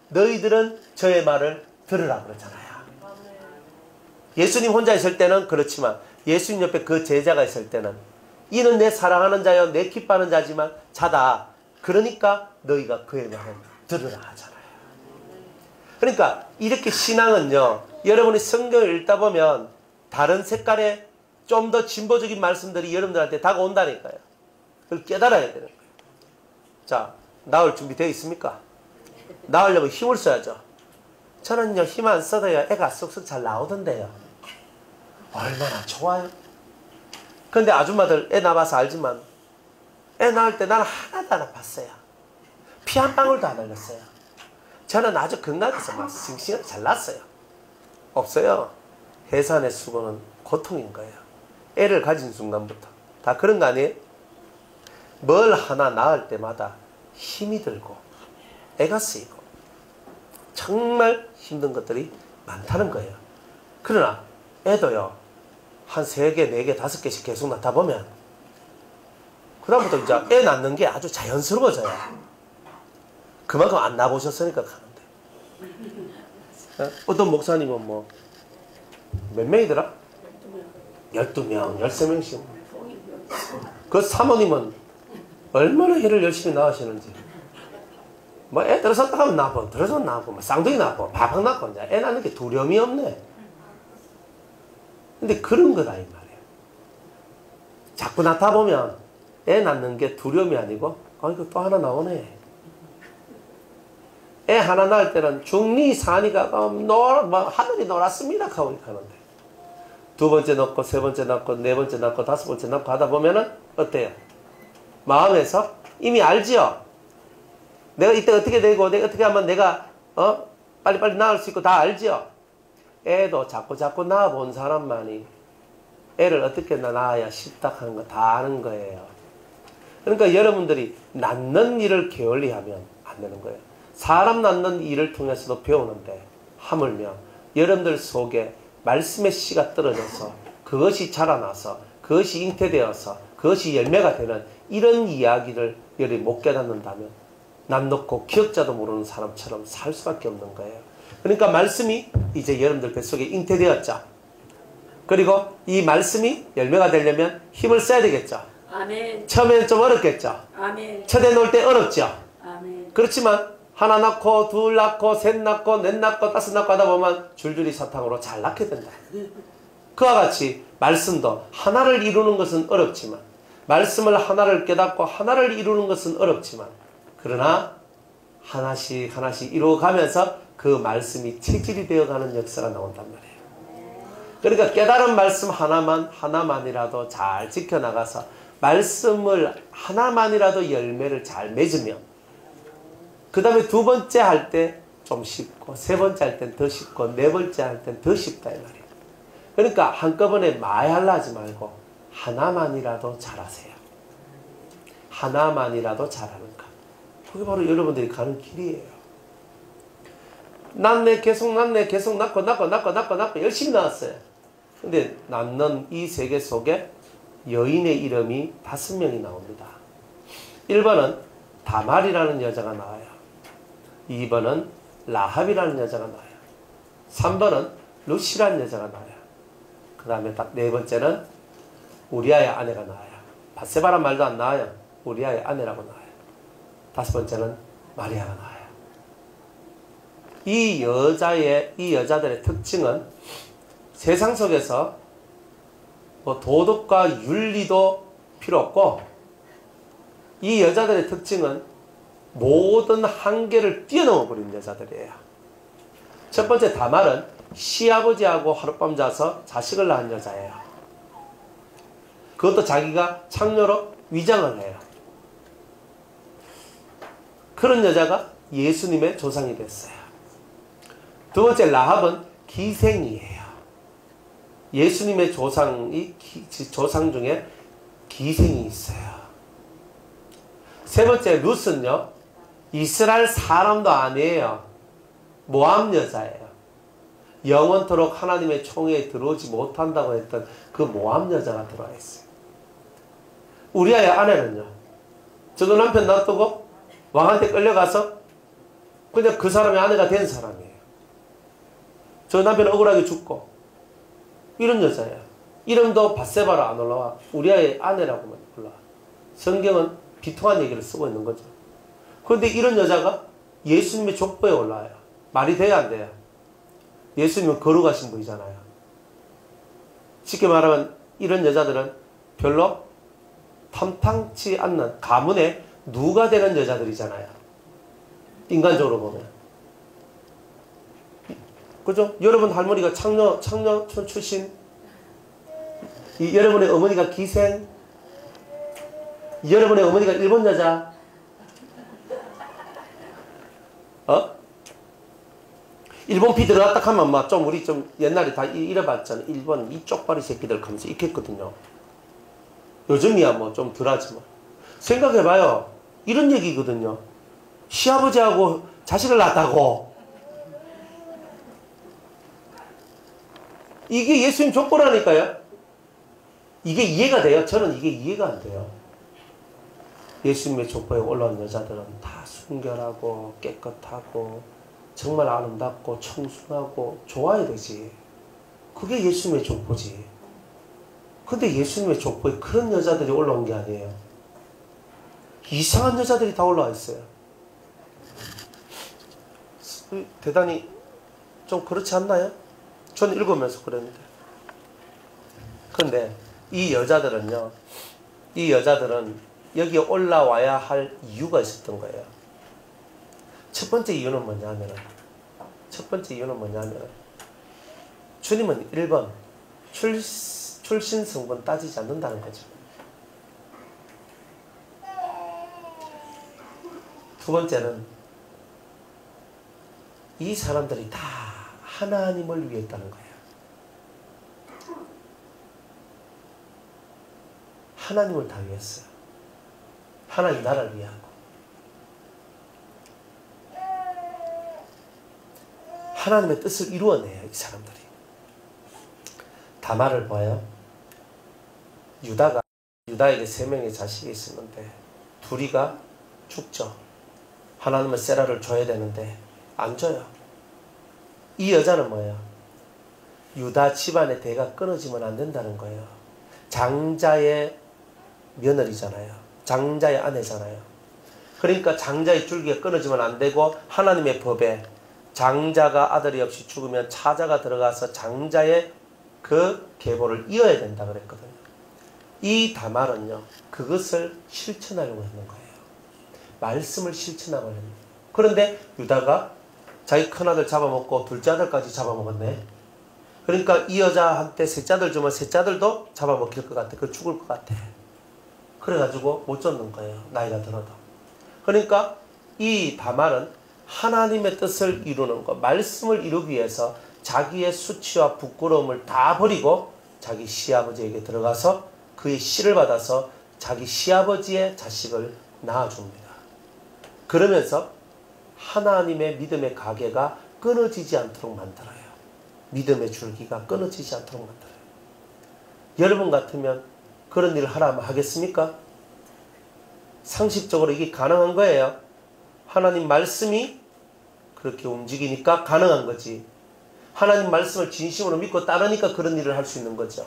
너희들은 저의 말을 들으라 그러잖아요. 예수님 혼자 있을 때는 그렇지만 예수님 옆에 그 제자가 있을 때는 이는 내 사랑하는 자요 내 기뻐하는 자다. 그러니까 너희가 그의 말을 들으라 하잖아요. 그러니까 이렇게 신앙은요, 여러분이 성경을 읽다 보면 다른 색깔의 좀 더 진보적인 말씀들이 여러분들한테 다가온다니까요. 그걸 깨달아야 되는 거예요. 자, 나올 준비 되어 있습니까? 나오려면 힘을 써야죠. 저는요, 힘 안 써도요, 애가 쏙쏙 잘 나오던데요. 얼마나 좋아요. 근데 아줌마들 애 낳아서 알지만 애 낳을 때 나는 하나도 안 아팠어요. 피 한 방울도 안 흘렸어요. 저는 아주 건강해서 막 싱싱하게 잘 낳았어요. 없어요. 해산의 수고는 고통인 거예요. 애를 가진 순간부터. 다 그런 거 아니에요? 뭘 하나 낳을 때마다 힘이 들고 애가 쓰이고 정말 힘든 것들이 많다는 거예요. 그러나 애도요. 한 3개, 4개, 5개씩 계속 낳다 보면 그다음부터 이제 애 낳는 게 아주 자연스러워져요. 그만큼 안 낳아보셨으니까 가는데. 어떤 목사님은 몇 명이더라? 12명, 13명씩. 그 사모님은 얼마나 애를 열심히 낳으시는지. 애 들어섰다 하면 낳고, 들어서면 낳고, 쌍둥이 낳고, 바박 낳고, 이제 애 낳는 게 두려움이 없네. 근데 그런 거다, 이 말이에요. 자꾸 낳다 보면 애 낳는 게 두려움이 아니고, 이거 또 하나 나오네. 애 하나 낳을 때는 중리, 산이가 하늘이 놀았습니다 하고 이렇게 하는데 2번째 낳고 3번째 낳고 4번째 낳고 5번째 낳고 하다 보면은 어때요? 마음에서 이미 알지요? 내가 이때 어떻게 되고 내가 어떻게 하면 내가 빨리빨리 낳을 수 있고 다 알지요? 애도 자꾸 낳아본 사람만이 애를 어떻게 낳아야 쉽다 하는 거 다 아는 거예요. 그러니까 여러분들이 낳는 일을 게을리하면 안 되는 거예요. 사람 낳는 일을 통해서도 배우는데 하물며 여러분들 속에 말씀의 씨가 떨어져서 그것이 자라나서 그것이 잉태되어서 그것이 열매가 되는 이런 이야기를 여러분이 못 깨닫는다면 남 놓고 기억자도 모르는 사람처럼 살 수밖에 없는 거예요. 그러니까 말씀이 이제 여러분들 뱃속에 잉태되었죠. 그리고 이 말씀이 열매가 되려면 힘을 써야 되겠죠. 아멘. 처음에는 좀 어렵겠죠. 아멘. 첫애 놓을 때 어렵죠. 아멘. 그렇지만 하나 낳고 둘 낳고 셋 낳고 넷 낳고 5 낳고 하다 보면 줄줄이 사탕으로 잘 낳게 된다. 그와 같이 말씀도 하나를 이루는 것은 어렵지만, 말씀을 하나를 깨닫고 하나를 이루는 것은 어렵지만, 그러나 하나씩 하나씩 이루어가면서 그 말씀이 체질이 되어가는 역사가 나온단 말이에요. 그러니까 깨달은 말씀 하나만이라도 잘 지켜나가서 말씀을 하나만이라도 열매를 잘 맺으면, 그 다음에 두 번째 할 때 좀 쉽고, 세 번째 할 땐 더 쉽고, 네 번째 할 땐 더 쉽다 이 말이에요. 그러니까 한꺼번에 많이 하려 하지 말고 하나만이라도 잘하세요. 하나만이라도 잘하는 것. 그게 바로 여러분들이 가는 길이에요. 낳네 계속 낳고 열심히 낳았어요. 근데 낳는 이 세계 속에 여인의 이름이 5명이 나옵니다. 1번은 다말이라는 여자가 나와요. 2번은 라합이라는 여자가 나와요. 3번은 루시라는 여자가 나와요. 그 다음에 네 번째는 우리아의 아내가 나와요. 바세바란 말도 안 나와요. 우리아의 아내라고 나와요. 5번째는 마리아가 나와요. 이 여자들의 특징은 세상 속에서 뭐 도덕과 윤리도 필요 없고, 이 여자들의 특징은 모든 한계를 뛰어넘어 버린 여자들이에요. 첫 번째 다말은 시아버지하고 하룻밤 자서 자식을 낳은 여자예요. 그것도 자기가 창녀로 위장을 해요. 그런 여자가 예수님의 조상이 됐어요. 두 번째 라합은 기생이에요. 예수님의 조상 중에 기생이 있어요. 세 번째 룻은요, 이스라엘 사람도 아니에요. 모함 여자예요. 영원토록 하나님의 총회에 들어오지 못한다고 했던 그 모함 여자가 들어와 있어요. 우리아의 아내는요, 저도 남편 놔두고 왕한테 끌려가서 그냥 그 사람의 아내가 된 사람이에요. 저 남편 억울하게 죽고, 이런 여자예요. 이름도 바세바로 안 올라와. 우리아의 아내라고만 올라와. 성경은 비통한 얘기를 쓰고 있는 거죠. 그런데 이런 여자가 예수님의 족보에 올라와요. 말이 돼야 안 돼요? 예수님은 거룩하신 분이잖아요. 쉽게 말하면 이런 여자들은 별로 탐탁치 않는 가문의 누가 되는 여자들이잖아요. 인간적으로 보면. 그죠? 여러분 할머니가 창녀촌 출신, 여러분의 어머니가 기생, 여러분의 어머니가 일본 여자, 일본 피 들어갔다 하면 막 좀 우리 좀 옛날에 다 이래봤잖아. 일본 이 쪽발이 새끼들 하면서 있겠거든요. 요즘이야 뭐 좀 덜하지만. 생각해봐요. 이런 얘기거든요. 시아버지하고 자식을 낳았다고. 이게 예수님 족보라니까요. 이게 이해가 돼요? 저는 이게 이해가 안 돼요. 예수님의 족보에 올라온 여자들은 다 순결하고 깨끗하고 정말 아름답고 청순하고 좋아야 되지. 그게 예수님의 족보지. 근데 예수님의 족보에 그런 여자들이 올라온 게 아니에요. 이상한 여자들이 다 올라와 있어요. 대단히 좀 그렇지 않나요? 저는 읽으면서 그랬는데. 그런데 이 여자들은 여기에 올라와야 할 이유가 있었던 거예요. 첫 번째 이유는 뭐냐면 주님은 1번 출신 성분 따지지 않는다는 거죠. 두 번째는 이 사람들이 다 하나님을 위해 했다는 거예요. 하나님을 다 위했어요. 하나님 나라를 위하고. 하나님의 뜻을 이루어내요, 이 사람들이. 다말을 봐요. 유다에게 3명의 자식이 있었는데 둘이가 죽죠. 하나님은 세라를 줘야 되는데 안 줘요. 이 여자는 뭐예요? 유다 집안의 대가 끊어지면 안 된다는 거예요. 장자의 며느리잖아요. 장자의 아내잖아요. 그러니까 장자의 줄기가 끊어지면 안 되고, 하나님의 법에 장자가 아들이 없이 죽으면 차자가 들어가서 장자의 그 계보를 이어야 된다 그랬거든요. 이 다말은요, 그것을 실천하려고 했는 거예요. 말씀을 실천하려고 했는 거예요. 그런데 유다가 자기 큰아들 잡아먹고 둘째 아들까지 잡아먹었네. 그러니까 이 여자한테 셋째 아들 주면 셋째 아들도 잡아먹힐 것 같아. 그 죽을 것 같아. 그래가지고 못 쫓는 거예요. 나이가 들어도. 그러니까 이 다말은 하나님의 뜻을 이루는 것, 말씀을 이루기 위해서 자기의 수치와 부끄러움을 다 버리고 자기 시아버지에게 들어가서 그의 씨를 받아서 자기 시아버지의 자식을 낳아줍니다. 그러면서 하나님의 믿음의 가게가 끊어지지 않도록 만들어요. 믿음의 줄기가 끊어지지 않도록 만들어요. 여러분 같으면 그런 일을 하라면 하겠습니까? 상식적으로 이게 가능한 거예요. 하나님 말씀이 그렇게 움직이니까 가능한 거지. 하나님 말씀을 진심으로 믿고 따르니까 그런 일을 할 수 있는 거죠.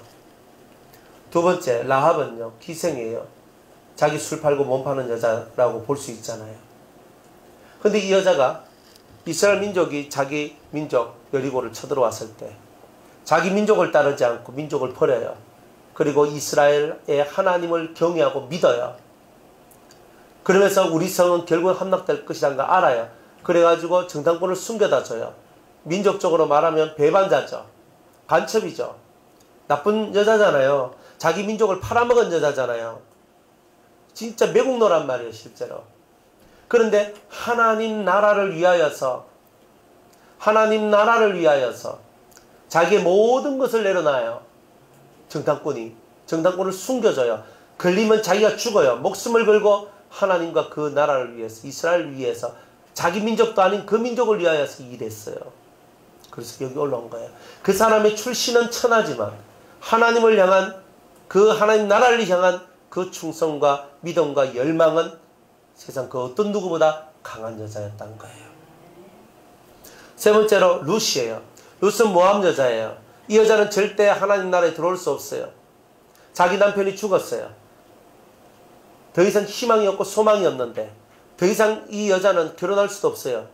두 번째, 라합은요, 기생이에요. 자기 술 팔고 몸 파는 여자라고 볼 수 있잖아요. 근데 이 여자가 이스라엘 민족이 자기 민족 여리고를 쳐들어왔을 때 자기 민족을 따르지 않고 민족을 버려요. 그리고 이스라엘의 하나님을 경외하고 믿어요. 그러면서 우리 성은 결국 함락될 것이라는 걸 알아요. 그래가지고 정탐꾼을 숨겨다 줘요. 민족적으로 말하면 배반자죠. 간첩이죠. 나쁜 여자잖아요. 자기 민족을 팔아먹은 여자잖아요. 진짜 매국노란 말이에요, 실제로. 그런데 하나님 나라를 위하여서 자기의 모든 것을 내려놔요. 정탐꾼을 숨겨줘요. 걸리면 자기가 죽어요. 목숨을 걸고 하나님과 그 나라를 위해서, 이스라엘을 위해서, 자기 민족도 아닌 그 민족을 위하여서 일했어요. 그래서 여기 올라온 거예요. 그 사람의 출신은 천하지만 하나님을 향한, 그 하나님 나라를 향한 그 충성과 믿음과 열망은 세상 그 어떤 누구보다 강한 여자였다는 거예요. 세 번째로 룻이에요. 룻은 모압 여자예요. 이 여자는 절대 하나님 나라에 들어올 수 없어요. 자기 남편이 죽었어요. 더 이상 희망이 없고 소망이 없는데 더 이상 이 여자는 결혼할 수도 없어요.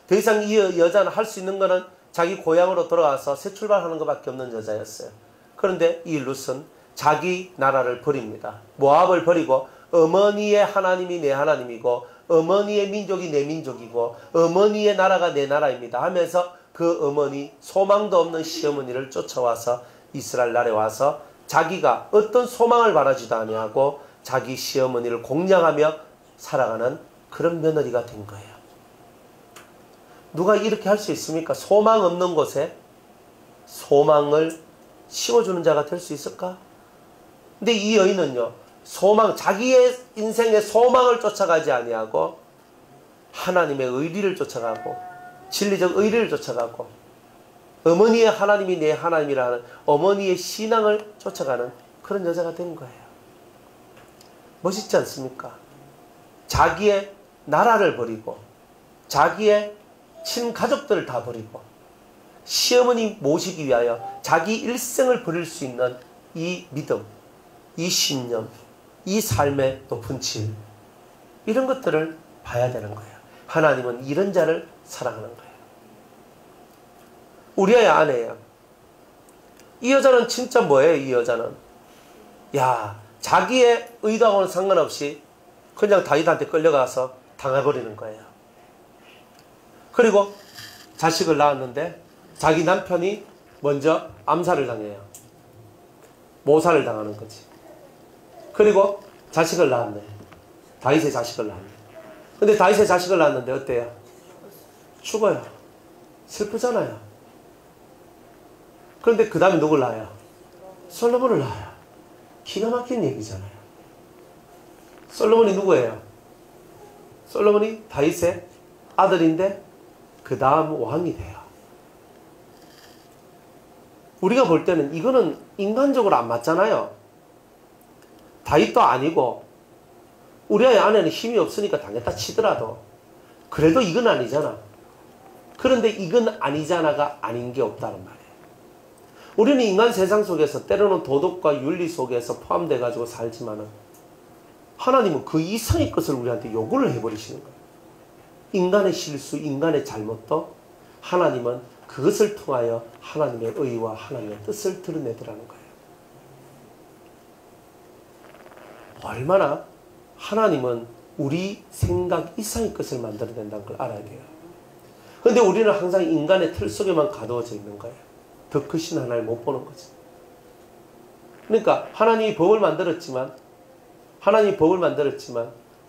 더 이상 이 여자는 할 수 있는 거는 자기 고향으로 돌아가서 새 출발하는 것밖에 없는 여자였어요. 그런데 이 룻은 자기 나라를 버립니다. 모압을 버리고 어머니의 하나님이 내 하나님이고 어머니의 민족이 내 민족이고 어머니의 나라가 내 나라입니다 하면서 그 어머니, 소망도 없는 시어머니를 쫓아와서 이스라엘 나라에 와서 자기가 어떤 소망을 바라지도 아니하고 자기 시어머니를 공략하며 살아가는 그런 며느리가 된 거예요. 누가 이렇게 할 수 있습니까? 소망 없는 곳에 소망을 심어주는 자가 될 수 있을까? 근데 이 여인은요, 자기의 인생의 소망을 쫓아가지 아니하고 하나님의 의리를 쫓아가고 진리적 의리를 쫓아가고 어머니의 하나님이 내 하나님이라는 어머니의 신앙을 쫓아가는 그런 여자가 된 거예요. 멋있지 않습니까? 자기의 나라를 버리고 자기의 친가족들을 다 버리고 시어머니 모시기 위하여 자기 일생을 버릴 수 있는 이 믿음, 이 신념, 이 삶의 높은 질, 이런 것들을 봐야 되는 거예요. 하나님은 이런 자를 사랑하는 거예요. 우리아의 아내예요. 이 여자는 진짜 뭐예요? 이 여자는 자기의 의도하고는 상관없이 그냥 다윗한테 끌려가서 당해버리는 거예요. 그리고 자식을 낳았는데 자기 남편이 먼저 암살을 당해요. 모살을 당하는 거지. 그리고 자식을 낳았네. 다윗의 자식을 낳았네. 근데 다윗의 자식을 낳았는데 어때요? 죽어요. 슬프잖아요. 그런데 그 다음에 누굴 낳아요? 솔로몬을 낳아요. 기가 막힌 얘기잖아요. 솔로몬이 누구예요? 솔로몬이 다윗의 아들인데 그 다음 왕이 돼요. 우리가 볼 때는 이거는 인간적으로 안 맞잖아요. 다윗도 아니고 우리아의 아내는 힘이 없으니까 당했다 치더라도 그래도 이건 아니잖아. 그런데 이건 아니잖아가 아닌 게 없다는 말이에요. 우리는 인간 세상 속에서 때로는 도덕과 윤리 속에서 포함돼 가지고 살지만은 하나님은 그 이상의 것을 우리한테 요구를 해버리시는 거예요. 인간의 실수, 인간의 잘못도 하나님은 그것을 통하여 하나님의 의와 하나님의 뜻을 드러내더라는 거예요. 얼마나 하나님은 우리 생각 이상의 것을 만들어낸다는 걸 알아야 돼요. 그런데 우리는 항상 인간의 틀 속에만 가두어져 있는 거예요. 더 크신 하나님을 못 보는 거죠. 그러니까 하나님이 법을 만들었지만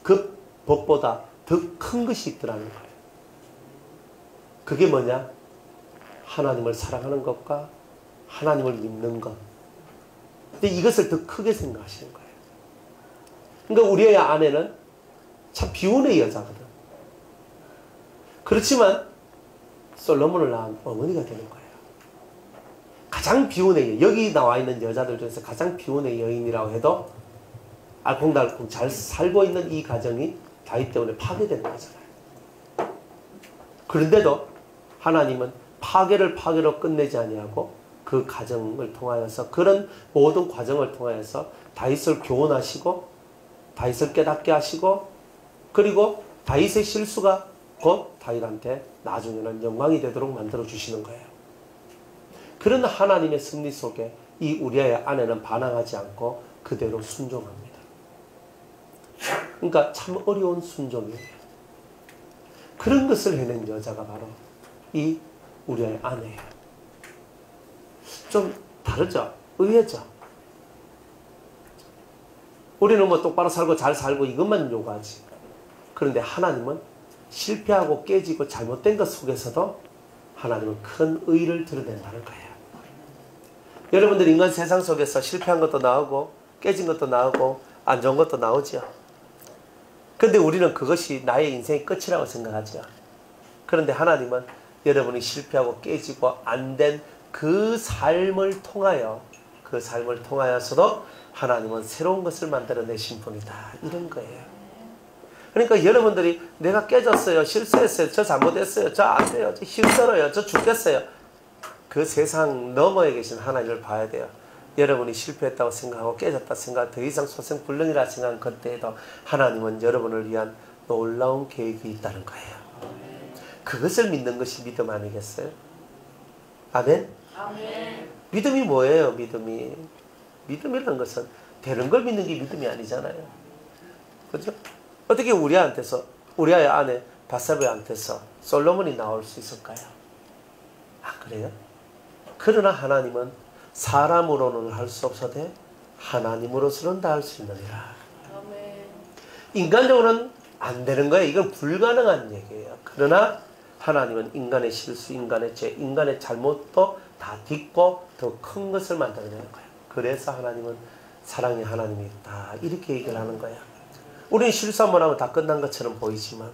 그 법보다 더 큰 것이 있더라는 거예요. 그게 뭐냐? 하나님을 사랑하는 것과 하나님을 믿는 것. 근데 이것을 더 크게 생각하시는 거예요. 그러니까 우리의 아내는 참 비운의 여자거든. 그렇지만 솔로몬을 낳은 어머니가 되는 거예요. 가장 비운의 여기 나와 있는 여자들 중에서 가장 비운의 여인이라고 해도 알콩달콩 잘 살고 있는 이 가정이 다윗 때문에 파괴되는 거잖아요. 그런데도 하나님은 파괴로 끝내지 아니하고 그 가정을 통하여서 그런 모든 과정을 통하여서 다윗을 교훈하시고 다윗을 깨닫게 하시고 그리고 다윗의 실수가 곧 다윗한테 나중에는 영광이 되도록 만들어 주시는 거예요. 그런 하나님의 섭리 속에 이 우리아의 아내는 반항하지 않고 그대로 순종합니다. 그러니까 참 어려운 순종이에요. 그런 것을 해낸 여자가 바로 이 우리아의 아내예요. 좀 다르죠? 의외죠? 우리는 뭐 똑바로 살고 잘 살고 이것만 요구하지. 그런데 하나님은 실패하고 깨지고 잘못된 것 속에서도 하나님은 큰 의를 드러낸다는 거예요. 여러분들 인간 세상 속에서 실패한 것도 나오고 깨진 것도 나오고 안 좋은 것도 나오죠. 그런데 우리는 그것이 나의 인생의 끝이라고 생각하죠. 그런데 하나님은 여러분이 실패하고 깨지고 안 된 그 삶을 통하여서도 하나님은 새로운 것을 만들어내신 분이다. 이런 거예요. 그러니까 여러분들이 내가 깨졌어요. 실수했어요. 저 잘못했어요. 저 안 돼요. 저 힘들어요. 저 죽겠어요. 그 세상 너머에 계신 하나님을 봐야 돼요. 여러분이 실패했다고 생각하고 깨졌다 생각, 더 이상 소생불능이라 생각한 그때에도 하나님은 여러분을 위한 놀라운 계획이 있다는 거예요. 그것을 믿는 것이 믿음 아니겠어요? 아멘? 아멘. 믿음이 뭐예요? 믿음이라는 것은 되는 걸 믿는 게 믿음이 아니잖아요. 그죠? 어떻게 우리아의 아내 바세바한테서 솔로몬이 나올 수 있을까요? 아, 그래요? 그러나 하나님은 사람으로는 할 수 없어도 하나님으로서는 다 할 수 있느니라. 인간적으로는 안 되는 거예요. 이건 불가능한 얘기예요. 그러나 하나님은 인간의 실수, 인간의 죄, 인간의 잘못도 다 딛고 더 큰 것을 만들어내는 거예요. 그래서 하나님은 사랑의 하나님이다. 이렇게 얘기를 하는 거예요. 우리는 실수 한번 하면 다 끝난 것처럼 보이지만,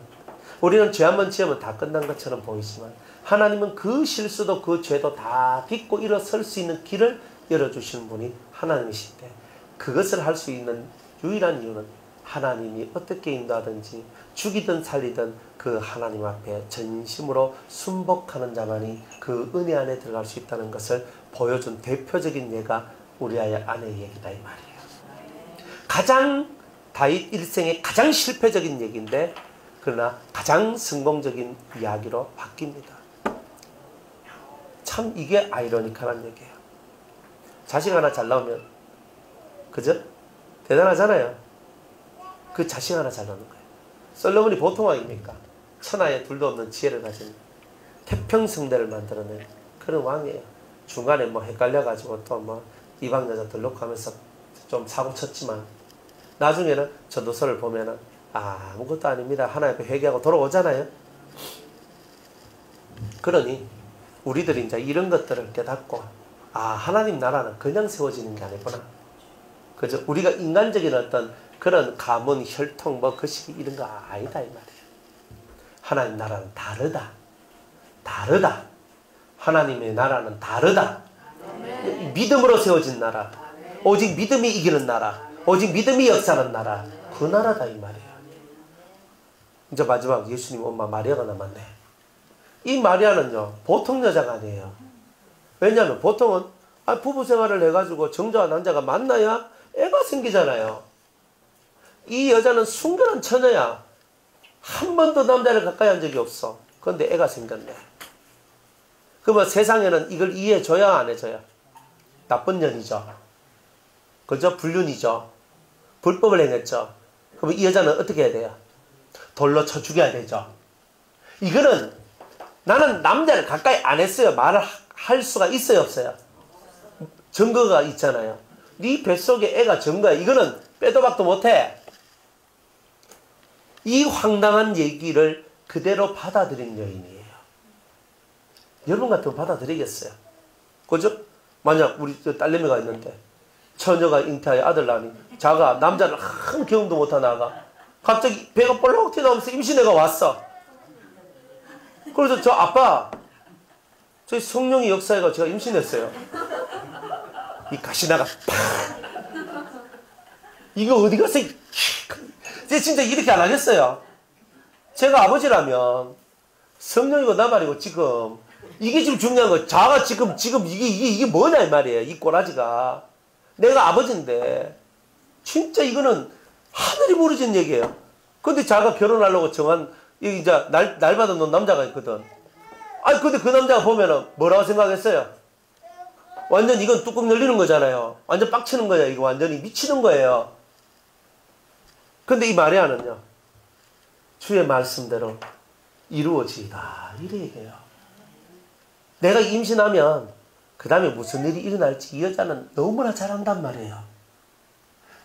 우리는 죄 한번 지으면 다 끝난 것처럼 보이지만, 하나님은 그 실수도 그 죄도 다 딛고 일어설 수 있는 길을 열어주시는 분이 하나님이신데, 그것을 할 수 있는 유일한 이유는 하나님이 어떻게 인도하든지 죽이든 살리든 그 하나님 앞에 전심으로 순복하는 자만이 그 은혜 안에 들어갈 수 있다는 것을 보여준 대표적인 예가 우리아의 아내의 얘기다 이 말이에요. 가장 다윗 일생의 가장 실패적인 얘기인데 그러나 가장 성공적인 이야기로 바뀝니다. 참 이게 아이러니컬한 얘기예요. 자식 하나 잘 나오면 그죠? 대단하잖아요. 그 자식 하나 잘 나오는 거예요. 솔로몬이 보통 왕입니까? 천하에 둘도 없는 지혜를 가진 태평성대를 만들어낸 그런 왕이에요. 중간에 뭐 헷갈려가지고 또 뭐 이방 여자 들놓고 하면서 좀 사고 쳤지만 나중에는 전도서를 보면은 아무것도 아닙니다. 하나님 앞에 회개하고 돌아오잖아요. 그러니 우리들이 이제 이런 것들을 깨닫고 하나님 나라는 그냥 세워지는 게 아니구나. 그죠? 우리가 인간적인 어떤 그런 가문, 혈통, 뭐 것이 이런 거 아니다 이 말이에요. 하나님 나라는 다르다. 다르다. 하나님의 나라는 다르다. 아멘. 믿음으로 세워진 나라. 아멘. 오직 믿음이 이기는 나라. 오직 믿음이 역사하는 나라. 그 나라다 이 말이에요. 이제 마지막 예수님 엄마 마리아가 남았네. 이 마리아는요 보통 여자가 아니에요. 왜냐하면 보통은 부부 생활을 해가지고 정자와 난자가 만나야 애가 생기잖아요. 이 여자는 순결한 처녀야. 한 번도 남자를 가까이 한 적이 없어. 그런데 애가 생겼네. 그러면 세상에는 이걸 이해해줘야 안 해줘야? 나쁜 년이죠. 그죠? 불륜이죠. 불법을 행했죠. 그러면 이 여자는 어떻게 해야 돼요? 돌로 쳐 죽여야 되죠. 이거는 나는 남자를 가까이 안 했어요. 말을 할 수가 있어요, 없어요? 증거가 있잖아요. 네 뱃속에 애가 증거야. 이거는 빼도 박도 못해. 이 황당한 얘기를 그대로 받아들인 여인이에요. 여러분 같으면 받아들이겠어요? 그죠? 만약 우리 딸내미가 있는데 처녀가 잉태하여 아들 낳으니 자가 남자를 한 경험도 못한 아가 갑자기 배가 볼록 튀어나오면서 임신해가 왔어. 그래서 저 아빠 저희 성령의 역사에가 제가 임신했어요. 이 가시나가 팍 이거 어디 갔어? 제가 진짜 이렇게 안 하겠어요. 제가 아버지라면 성령이고 나 말이고 지금 이게 지금 중요한 거. 자가 지금 이게 뭐냐 이 말이에요. 이 꼬라지가 내가 아버지인데 진짜 이거는 하늘이 모르는 얘기예요. 근데 자가 결혼하려고 정한 이제 날 받아놓은 남자가 있거든. 아니 근데 그 남자가 보면은 뭐라고 생각했어요? 완전 이건 뚜껑 열리는 거잖아요. 완전 빡치는 거예요. 이거 완전히 미치는 거예요. 근데 이 마리아는요. 주의 말씀대로 이루어지이다. 이래 얘기해요. 내가 임신하면 그 다음에 무슨 일이 일어날지 이 여자는 너무나 잘 안단 말이에요.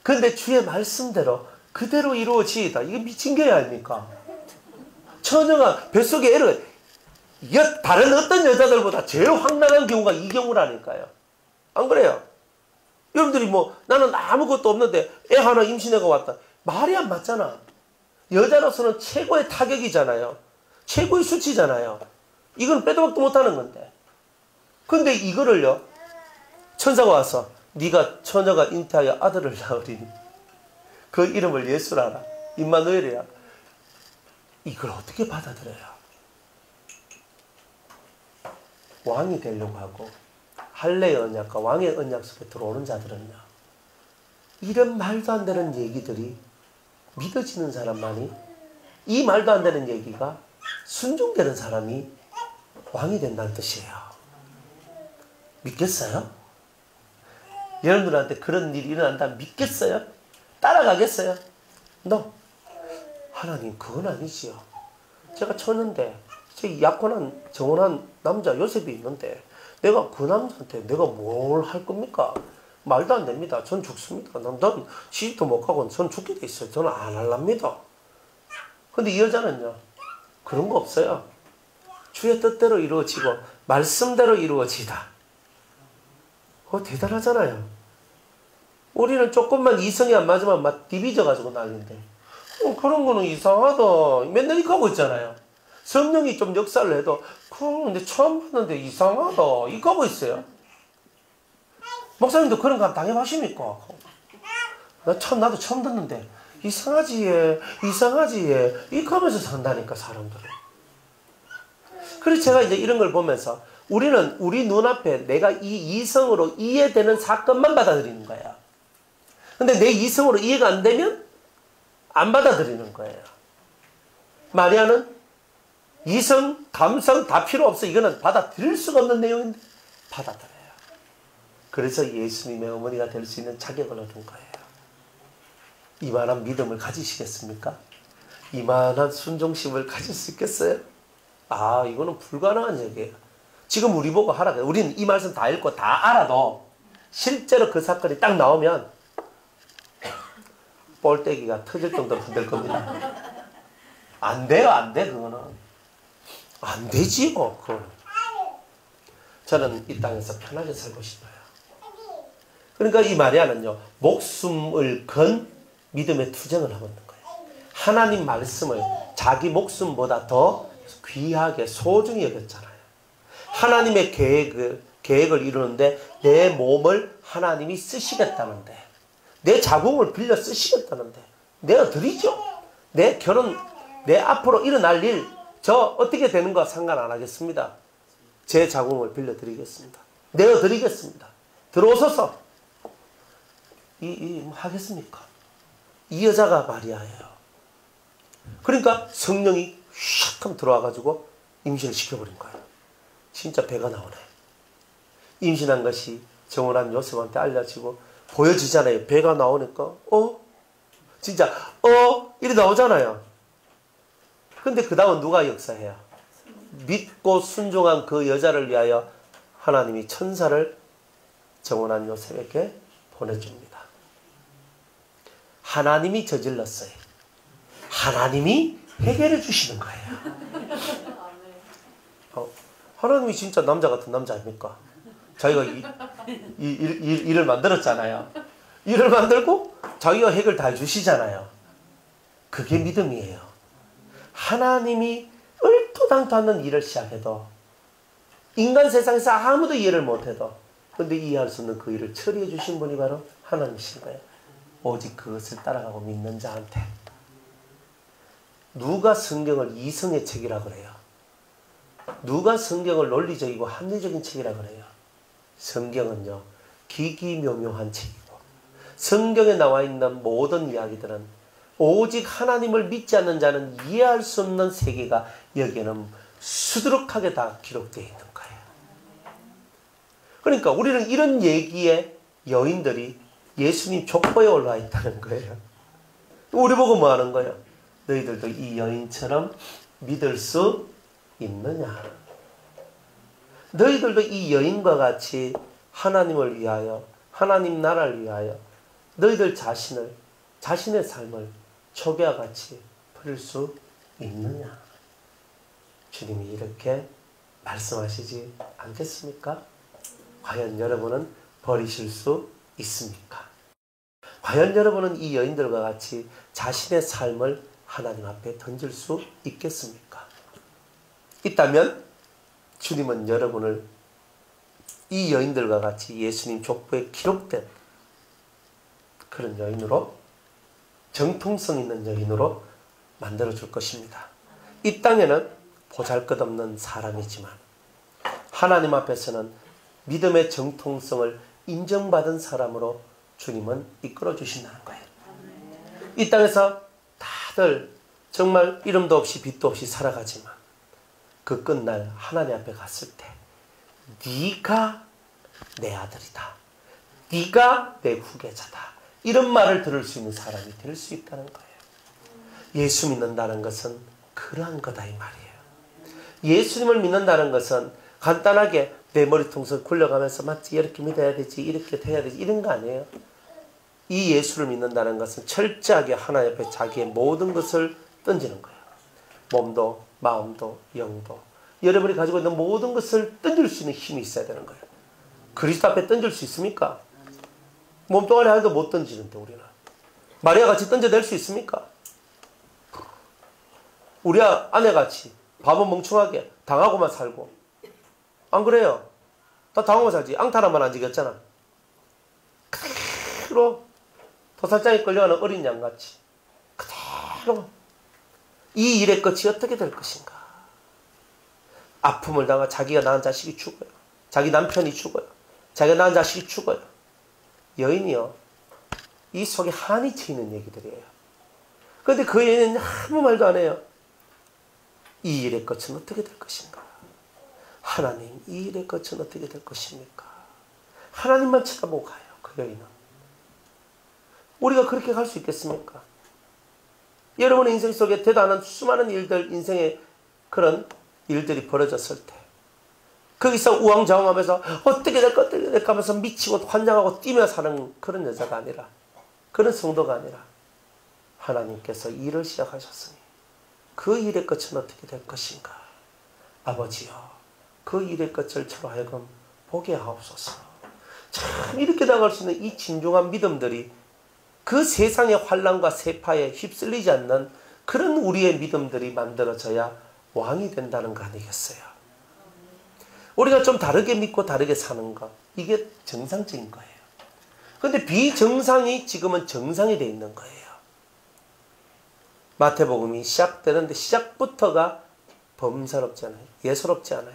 근데 주의 말씀대로 그대로 이루어지이다. 이게 미친 게 아닙니까? 처녀가 뱃속에 애를 다른 어떤 여자들보다 제일 황당한 경우가 이 경우라니까요. 안 그래요? 여러분들이 뭐 나는 아무것도 없는데 애 하나 임신해가 왔다. 말이 안 맞잖아. 여자로서는 최고의 타격이잖아요. 최고의 수치잖아요. 이건 빼도 박도 못하는 건데. 근데 이거를요. 천사가 와서 네가 처녀가 잉태하여 아들을 낳으리니 그 이름을 예수라라. 임마누엘이야. 이걸 어떻게 받아들여요? 왕이 되려고 하고 할례의 언약과 왕의 언약 속에 들어오는 자들은요. 이런 말도 안 되는 얘기들이 믿어지는 사람만이 이 말도 안 되는 얘기가 순종되는 사람이 왕이 된다는 뜻이에요. 믿겠어요? 여러분들한테 그런 일이 일어난다면 믿겠어요? 따라가겠어요? No. 하나님 그건 아니지요. 제가 처녀인데 제 약혼한 정혼한 남자 요셉이 있는데 내가 그 남자한테 내가 뭘 할 겁니까? 말도 안 됩니다. 전 죽습니다. 난 시집도 못 가고 전 죽게 돼 있어요. 저는 안 할랍니다. 근데 이 여자는요. 그런 거 없어요. 주의 뜻대로 이루어지고 말씀대로 이루어지다. 그거 대단하잖아요. 우리는 조금만 이성이 안 맞으면 막 디비져가지고 난리인데 그런 거는 이상하다. 맨날 이렇게 하고 있잖아요. 성령이 좀 역사를 해도 근데 처음 봤는데 이상하다. 이렇게 하고 있어요. 목사님도 그런 거 당해보십니까? 나도 처음 듣는데 이상하지 얘 이렇게 하면서 산다니까 사람들은. 그래서 제가 이제 이런 걸 보면서 우리는 우리 눈앞에 내가 이 이성으로 이해되는 사건만 받아들이는 거예요. 근데 내 이성으로 이해가 안 되면 안 받아들이는 거예요. 마리아는 이성, 감성 다 필요 없어. 이거는 받아들일 수가 없는 내용인데 받아들여요. 그래서 예수님의 어머니가 될 수 있는 자격을 얻은 거예요. 이만한 믿음을 가지시겠습니까? 이만한 순종심을 가질 수 있겠어요? 아, 이거는 불가능한 얘기예요. 지금 우리 보고 하라 그래요. 우리는 이 말씀 다 읽고 다 알아도 실제로 그 사건이 딱 나오면 볼때기가 터질 정도로 흔들 겁니다. 안 돼요, 안 돼, 그거는. 안 되지요, 그거는. 저는 이 땅에서 편하게 살고 싶어요. 그러니까 이 마리아는요, 목숨을 건 믿음의 투쟁을 하고 있는 거예요. 하나님 말씀을 자기 목숨보다 더 귀하게 소중히 여겼잖아요. 하나님의 계획을 이루는데 내 몸을 하나님이 쓰시겠다는데, 내 자궁을 빌려 쓰시겠다는데, 내가 드리죠. 내 결혼, 내 앞으로 일어날 일, 저 어떻게 되는 거 상관 안 하겠습니다. 제 자궁을 빌려 드리겠습니다. 내어 드리겠습니다. 들어오소서. 하겠습니까? 이 여자가 마리아예요. 그러니까 성령이 휙 하면 들어와가지고 임신을 시켜버린 거예요. 진짜 배가 나오네. 임신한 것이 정원한 요셉한테 알려지고 보여지잖아요. 배가 나오니까 진짜 이리 나오잖아요. 근데 그 다음 누가 역사해요? 믿고 순종한 그 여자를 위하여 하나님이 천사를 정원한 요셉에게 보내줍니다. 하나님이 저질렀어요. 하나님이 해결해 주시는 거예요. 하나님이 진짜 남자 같은 남자 아닙니까? 자기가 일을 만들었잖아요. 일을 만들고 자기가 해결 다 해주시잖아요. 그게 믿음이에요. 하나님이 얼토당토 않는 일을 시작해도 인간 세상에서 아무도 이해를 못해도 근데 이해할 수 없는 그 일을 처리해 주신 분이 바로 하나님이신 거예요. 오직 그것을 따라가고 믿는 자한테. 누가 성경을 이성의 책이라 그래요? 누가 성경을 논리적이고 합리적인 책이라 그래요? 성경은요, 기기묘묘한 책이고 성경에 나와 있는 모든 이야기들은 오직 하나님을 믿지 않는 자는 이해할 수 없는 세계가 여기에는 수두룩하게 다 기록되어 있는 거예요. 그러니까 우리는 이런 얘기에 여인들이 예수님 족보에 올라와 있다는 거예요. 우리 보고 뭐 하는 거예요? 너희들도 이 여인처럼 믿을 수 있느냐? 너희들도 이 여인과 같이 하나님을 위하여, 하나님 나라를 위하여 너희들 자신의 삶을 초기와 같이 버릴 수 있느냐? 주님이 이렇게 말씀하시지 않겠습니까? 과연 여러분은 버리실 수 있습니까? 과연 여러분은 이 여인들과 같이 자신의 삶을 하나님 앞에 던질 수 있겠습니까? 있다면 주님은 여러분을 이 여인들과 같이 예수님 족보에 기록된 그런 여인으로, 정통성 있는 여인으로 만들어줄 것입니다. 이 땅에는 보잘것없는 사람이지만 하나님 앞에서는 믿음의 정통성을 인정받은 사람으로 주님은 이끌어 주신다는 거예요. 이 땅에서 다들 정말 이름도 없이 빛도 없이 살아가지만 그 끝날 하나님 앞에 갔을 때 네가 내 아들이다. 네가 내 후계자다. 이런 말을 들을 수 있는 사람이 될 수 있다는 거예요. 예수 믿는다는 것은 그러한 거다 이 말이에요. 예수님을 믿는다는 것은 간단하게 내 머리통수 굴려가면서 맞지 이렇게 믿어야 되지 이렇게 돼야 되지 이런 거 아니에요. 이 예수를 믿는다는 것은 철저하게 하나님 앞에 자기의 모든 것을 던지는 거예요. 몸도 마음도 영도 여러분이 가지고 있는 모든 것을 던질 수 있는 힘이 있어야 되는 거예요. 그리스도 앞에 던질 수 있습니까? 몸뚱아리 하나도 못 던지는데 우리는. 마리아 같이 던져낼 수 있습니까? 우리 아내같이 밥은 멍청하게 당하고만 살고 안 그래요? 다 당하고 살지. 앙탈하면 안 지겠잖아. 그대로 도살장에 끌려가는 어린 양같이 그대로 이 일의 끝이 어떻게 될 것인가? 아픔을 당하 자기가 낳은 자식이 죽어요. 자기 남편이 죽어요. 자기가 낳은 자식이 죽어요. 여인이요. 이 속에 한이 트이는 얘기들이에요. 그런데 그 여인은 아무 말도 안 해요. 이 일의 끝은 어떻게 될 것인가? 하나님, 이 일의 끝은 어떻게 될 것입니까? 하나님만 쳐다보고 가요. 그 여인은. 우리가 그렇게 갈 수 있겠습니까? 여러분의 인생 속에 대단한 수많은 일들, 인생의 그런 일들이 벌어졌을 때 거기서 우왕좌왕하면서 어떻게 될까 어떻게 될까 하면서 미치고 환장하고 뛰며 사는 그런 여자가 아니라, 그런 성도가 아니라 하나님께서 일을 시작하셨으니 그 일의 끝은 어떻게 될 것인가? 아버지여, 그 일의 끝을 저로 하여금 보게 하옵소서. 참 이렇게 나갈 수 있는 이 진중한 믿음들이 그 세상의 환란과 세파에 휩쓸리지 않는 그런 우리의 믿음들이 만들어져야 왕이 된다는 거 아니겠어요? 우리가 좀 다르게 믿고 다르게 사는 것, 이게 정상적인 거예요. 그런데 비정상이 지금은 정상이 되어 있는 거예요. 마태복음이 시작되는데 시작부터가 범사롭지 않아요. 예사롭지 않아요.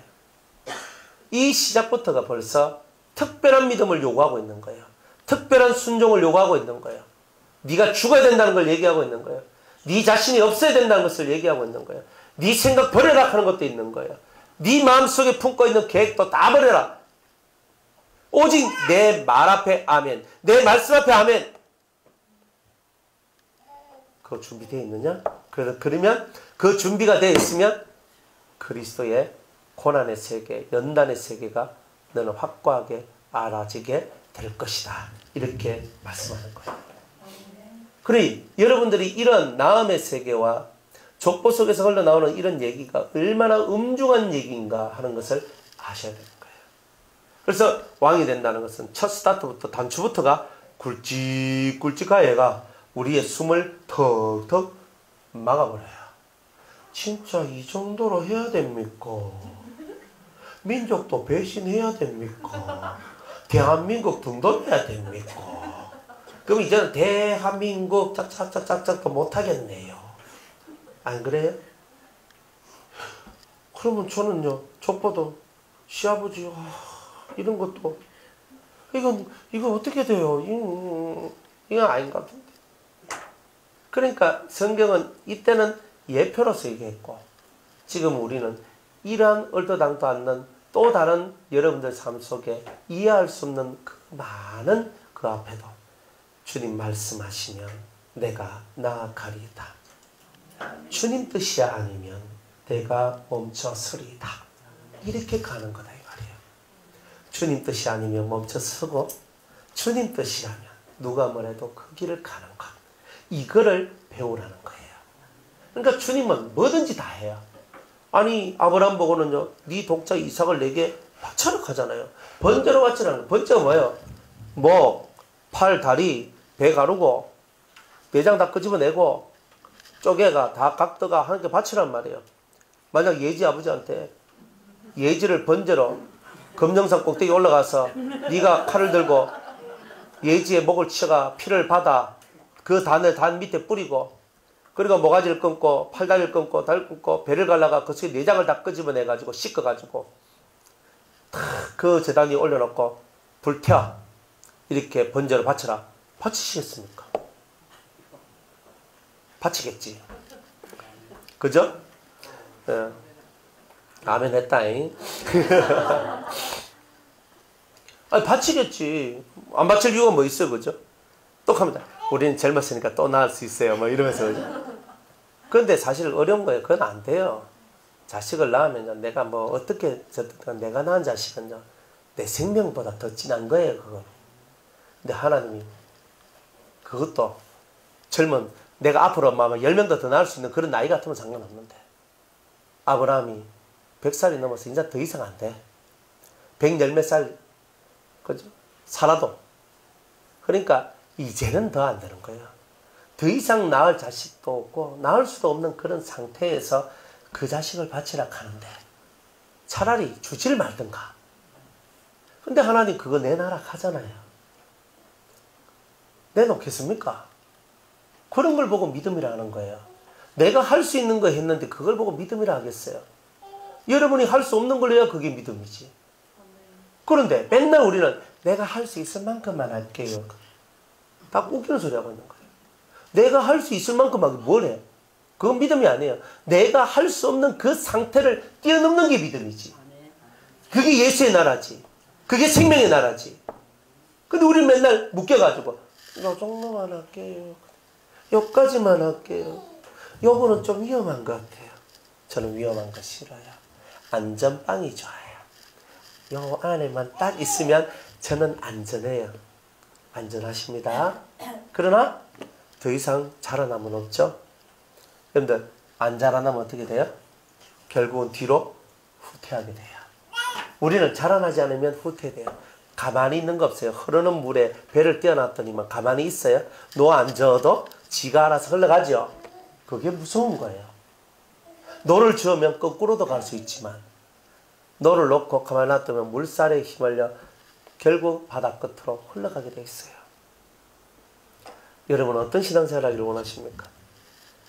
이 시작부터가 벌써 특별한 믿음을 요구하고 있는 거예요. 특별한 순종을 요구하고 있는 거예요. 네가 죽어야 된다는 걸 얘기하고 있는 거예요. 네 자신이 없어야 된다는 것을 얘기하고 있는 거예요. 네 생각 버려라 하는 것도 있는 거예요. 네 마음속에 품고 있는 계획도 다 버려라. 오직 내 말 앞에 아멘. 내 말씀 앞에 아멘. 그거 준비되어 있느냐? 그러면 그 준비가 되어 있으면 그리스도의 고난의 세계, 연단의 세계가 너는 확고하게 알아지게 될 것이다. 이렇게 말씀하는 거예요. 그래, 여러분들이 이런 나음의 세계와 족보 속에서 흘러나오는 이런 얘기가 얼마나 음중한 얘기인가 하는 것을 아셔야 되는 거예요. 그래서 왕이 된다는 것은 첫 스타트부터 단추부터가 굵직굵직한 애가 우리의 숨을 턱턱 막아버려요. 진짜 이 정도로 해야 됩니까? 민족도 배신해야 됩니까? 대한민국 등돈해야 됩니까? 그럼 이제는 대한민국 짝짝짝짝짝도 못하겠네요. 안 그래요? 그러면 저는요, 족보도 시아버지 이런 것도 이거 어떻게 돼요? 이건 아닌 것 같은데. 그러니까 성경은 이때는 예표로서 얘기했고, 지금 우리는 이러한 얼토당토 않는 또 다른 여러분들 삶 속에 이해할 수 없는 그 많은 그 앞에도 주님 말씀하시면 내가 나아가리이다. 주님 뜻이 아니면 내가 멈춰서리이다. 이렇게 가는 거다 이 말이에요. 주님 뜻이 아니면 멈춰서고 주님 뜻이라면 누가 뭐래도 그 길을 가는 것. 이거를 배우라는 거예요. 그러니까 주님은 뭐든지 다 해요. 아니 아브라함 보고는요, 네 독자 이삭을 내게 바쳐라 하잖아요. 번제로 바치라는 거예요. 번제가 뭐예요? 목, 팔, 다리, 배 가르고 내장 다 끄집어내고 쪼개가 다 각도가 하나님께 바치란 말이에요. 만약 예지 아버지한테 예지를 번제로 금정산 꼭대기 올라가서 네가 칼을 들고 예지의 목을 치가 피를 받아 그 단을 단 밑에 뿌리고, 그리고 모가지를 끊고 팔다리를 끊고 다리를 끊고 배를 갈라가 그 속에 내장을 다 끄집어내가지고 씻어가지고 그 제단 위에 올려놓고 불태워 이렇게 번제로 바쳐라. 바치시겠습니까? 바치겠지. 그죠? 네. 아멘 했다잉. 아니 바치겠지. 안 바칠 이유가 뭐 있어요, 그죠? 또 합니다. 우리는 젊었으니까 또 낳을 수 있어요. 뭐 이러면서. 그런데 사실 어려운 거예요. 그건 안 돼요. 자식을 낳으면 내가 뭐 어떻게, 내가 낳은 자식은요, 내 생명보다 더 진한 거예요, 그건. 근데 하나님이 그것도 젊은, 내가 앞으로 막 10명도 더 낳을 수 있는 그런 나이 같으면 상관없는데. 아브라함이 100살이 넘어서 이제 더 이상 안 돼. 110 몇 살, 그죠? 살아도. 그러니까 이제는 더 안 되는 거예요. 더 이상 낳을 자식도 없고 낳을 수도 없는 그런 상태에서 그 자식을 바치라 하는데 차라리 주지를 말든가. 근데 하나님 그거 내놔라 하잖아요. 내놓겠습니까? 그런 걸 보고 믿음이라 하는 거예요. 내가 할 수 있는 거 했는데 그걸 보고 믿음이라 하겠어요? 여러분이 할 수 없는 걸 해야 그게 믿음이지. 그런데 맨날 우리는 내가 할 수 있을 만큼만 할게요. 다 웃기는 소리 하고 있는 거예요. 내가 할 수 있을 만큼 하기 뭘 해? 그건 믿음이 아니에요. 내가 할 수 없는 그 상태를 뛰어넘는 게 믿음이지. 그게 예수의 나라지. 그게 생명의 나라지. 근데 우리는 맨날 묶여가지고 요 정도만 할게요. 요까지만 할게요. 요거는 좀 위험한 것 같아요. 저는 위험한 거 싫어요. 안전빵이 좋아요. 요 안에만 딱 있으면 저는 안전해요. 안전하십니다. 그러나 더 이상 자라나면 없죠. 여러분들 안 자라나면 어떻게 돼요? 결국은 뒤로 후퇴하게 돼요. 우리는 자라나지 않으면 후퇴돼요. 가만히 있는 거 없어요. 흐르는 물에 배를 띄워놨더니만 가만히 있어요. 노 앉아도 지가 알아서 흘러가죠. 그게 무서운 거예요. 노를 저으면 거꾸로도 갈 수 있지만 노를 놓고 가만히 놔두면 물살에 휘말려 결국 바다 끝으로 흘러가게 돼 있어요. 여러분은 어떤 신앙생활을 하기를 원하십니까?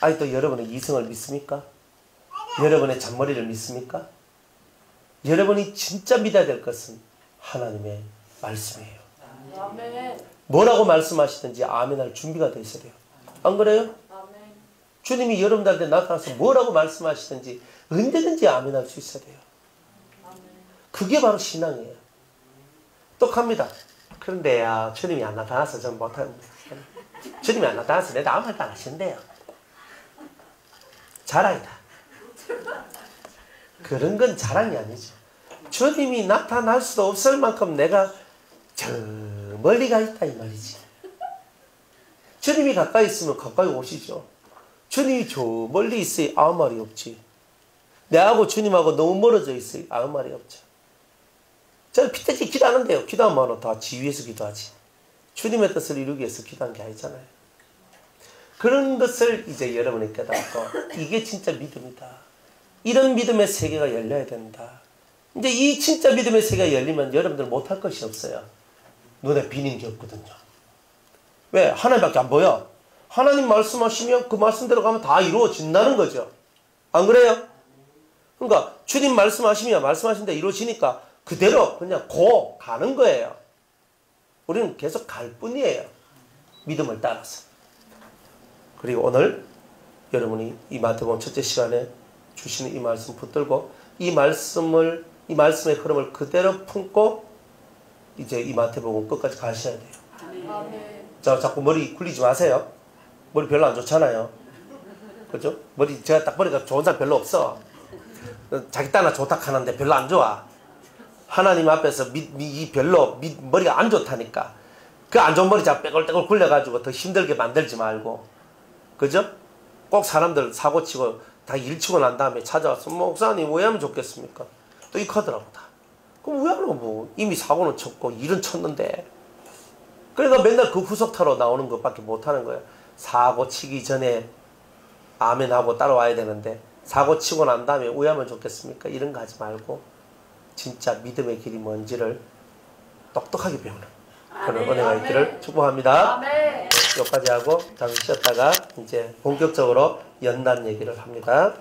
아직도 여러분의 이성을 믿습니까? 여러분의 잔머리를 믿습니까? 여러분이 진짜 믿어야 될 것은 하나님의 말씀이에요. 아멘. 뭐라고 말씀하시든지 아멘할 준비가 돼 있어야 돼요. 안 그래요? 아멘. 주님이 여러분들한테 나타나서 뭐라고 말씀하시든지 언제든지 아멘할 수 있어야 돼요. 그게 바로 신앙이에요. 똑합니다. 그런데 주님이 안 나타나서 전 못합니다. 주님이 안 나타나서 내가 아무 말도 안 하신대요. 자랑이다. 그런 건 자랑이 아니죠. 주님이 나타날 수도 없을 만큼 내가 저 멀리 가 있다 이 말이지. 주님이 가까이 있으면 가까이 오시죠. 주님이 저 멀리 있어야 아무 말이 없지. 내하고 주님하고 너무 멀어져 있어야 아무 말이 없죠. 저는 피때지 기도하는데요. 기도하면 다 지위에서 기도하지. 주님의 뜻을 이루기 위해서 기도한 게 아니잖아요. 그런 것을 이제 여러분이 깨닫고 이게 진짜 믿음이다. 이런 믿음의 세계가 열려야 된다. 이제 이 진짜 믿음의 세계가 열리면 여러분들 못할 것이 없어요. 눈에 비는 게 없거든요. 왜? 하나님밖에 안 보여. 하나님 말씀하시면 그 말씀대로 가면 다 이루어진다는 거죠. 안 그래요? 그러니까 주님 말씀하시면 말씀하신 대로 이루어지니까 그대로 그냥 고 가는 거예요. 우리는 계속 갈 뿐이에요. 믿음을 따라서. 그리고 오늘 여러분이 이 마태복음 첫째 시간에 주시는 이 말씀 붙들고 이 말씀의 흐름을 그대로 품고 이제 이 마태복음 끝까지 가셔야 돼요. 아멘. 자, 자꾸 머리 굴리지 마세요. 머리 별로 안 좋잖아요. 그죠? 머리 제가 딱 보니까 좋은 사람 별로 없어. 자기 딸나 좋다 하는데 별로 안 좋아. 하나님 앞에서 별로 머리가 안 좋다니까. 그 안 좋은 머리 자꾸 빼골빼골 굴려가지고 더 힘들게 만들지 말고. 그죠? 꼭 사람들 사고치고 다 일치고 난 다음에 찾아와서 목사님 왜 하면 좋겠습니까? 또 익하더라고 다. 그럼 왜 하려고 뭐 이미 사고는 쳤고 일은 쳤는데. 그러니까 맨날 그 후속타로 나오는 것밖에 못하는 거예요. 사고 치기 전에 아멘하고 따라와야 되는데 사고 치고 난 다음에 왜 하면 좋겠습니까? 이런 거 하지 말고 진짜 믿음의 길이 뭔지를 똑똑하게 배우는 그런 은혜가 있기를 축복합니다. 아멘. 여기까지 하고 잠시 쉬었다가 이제 본격적으로 연단 얘기를 합니다.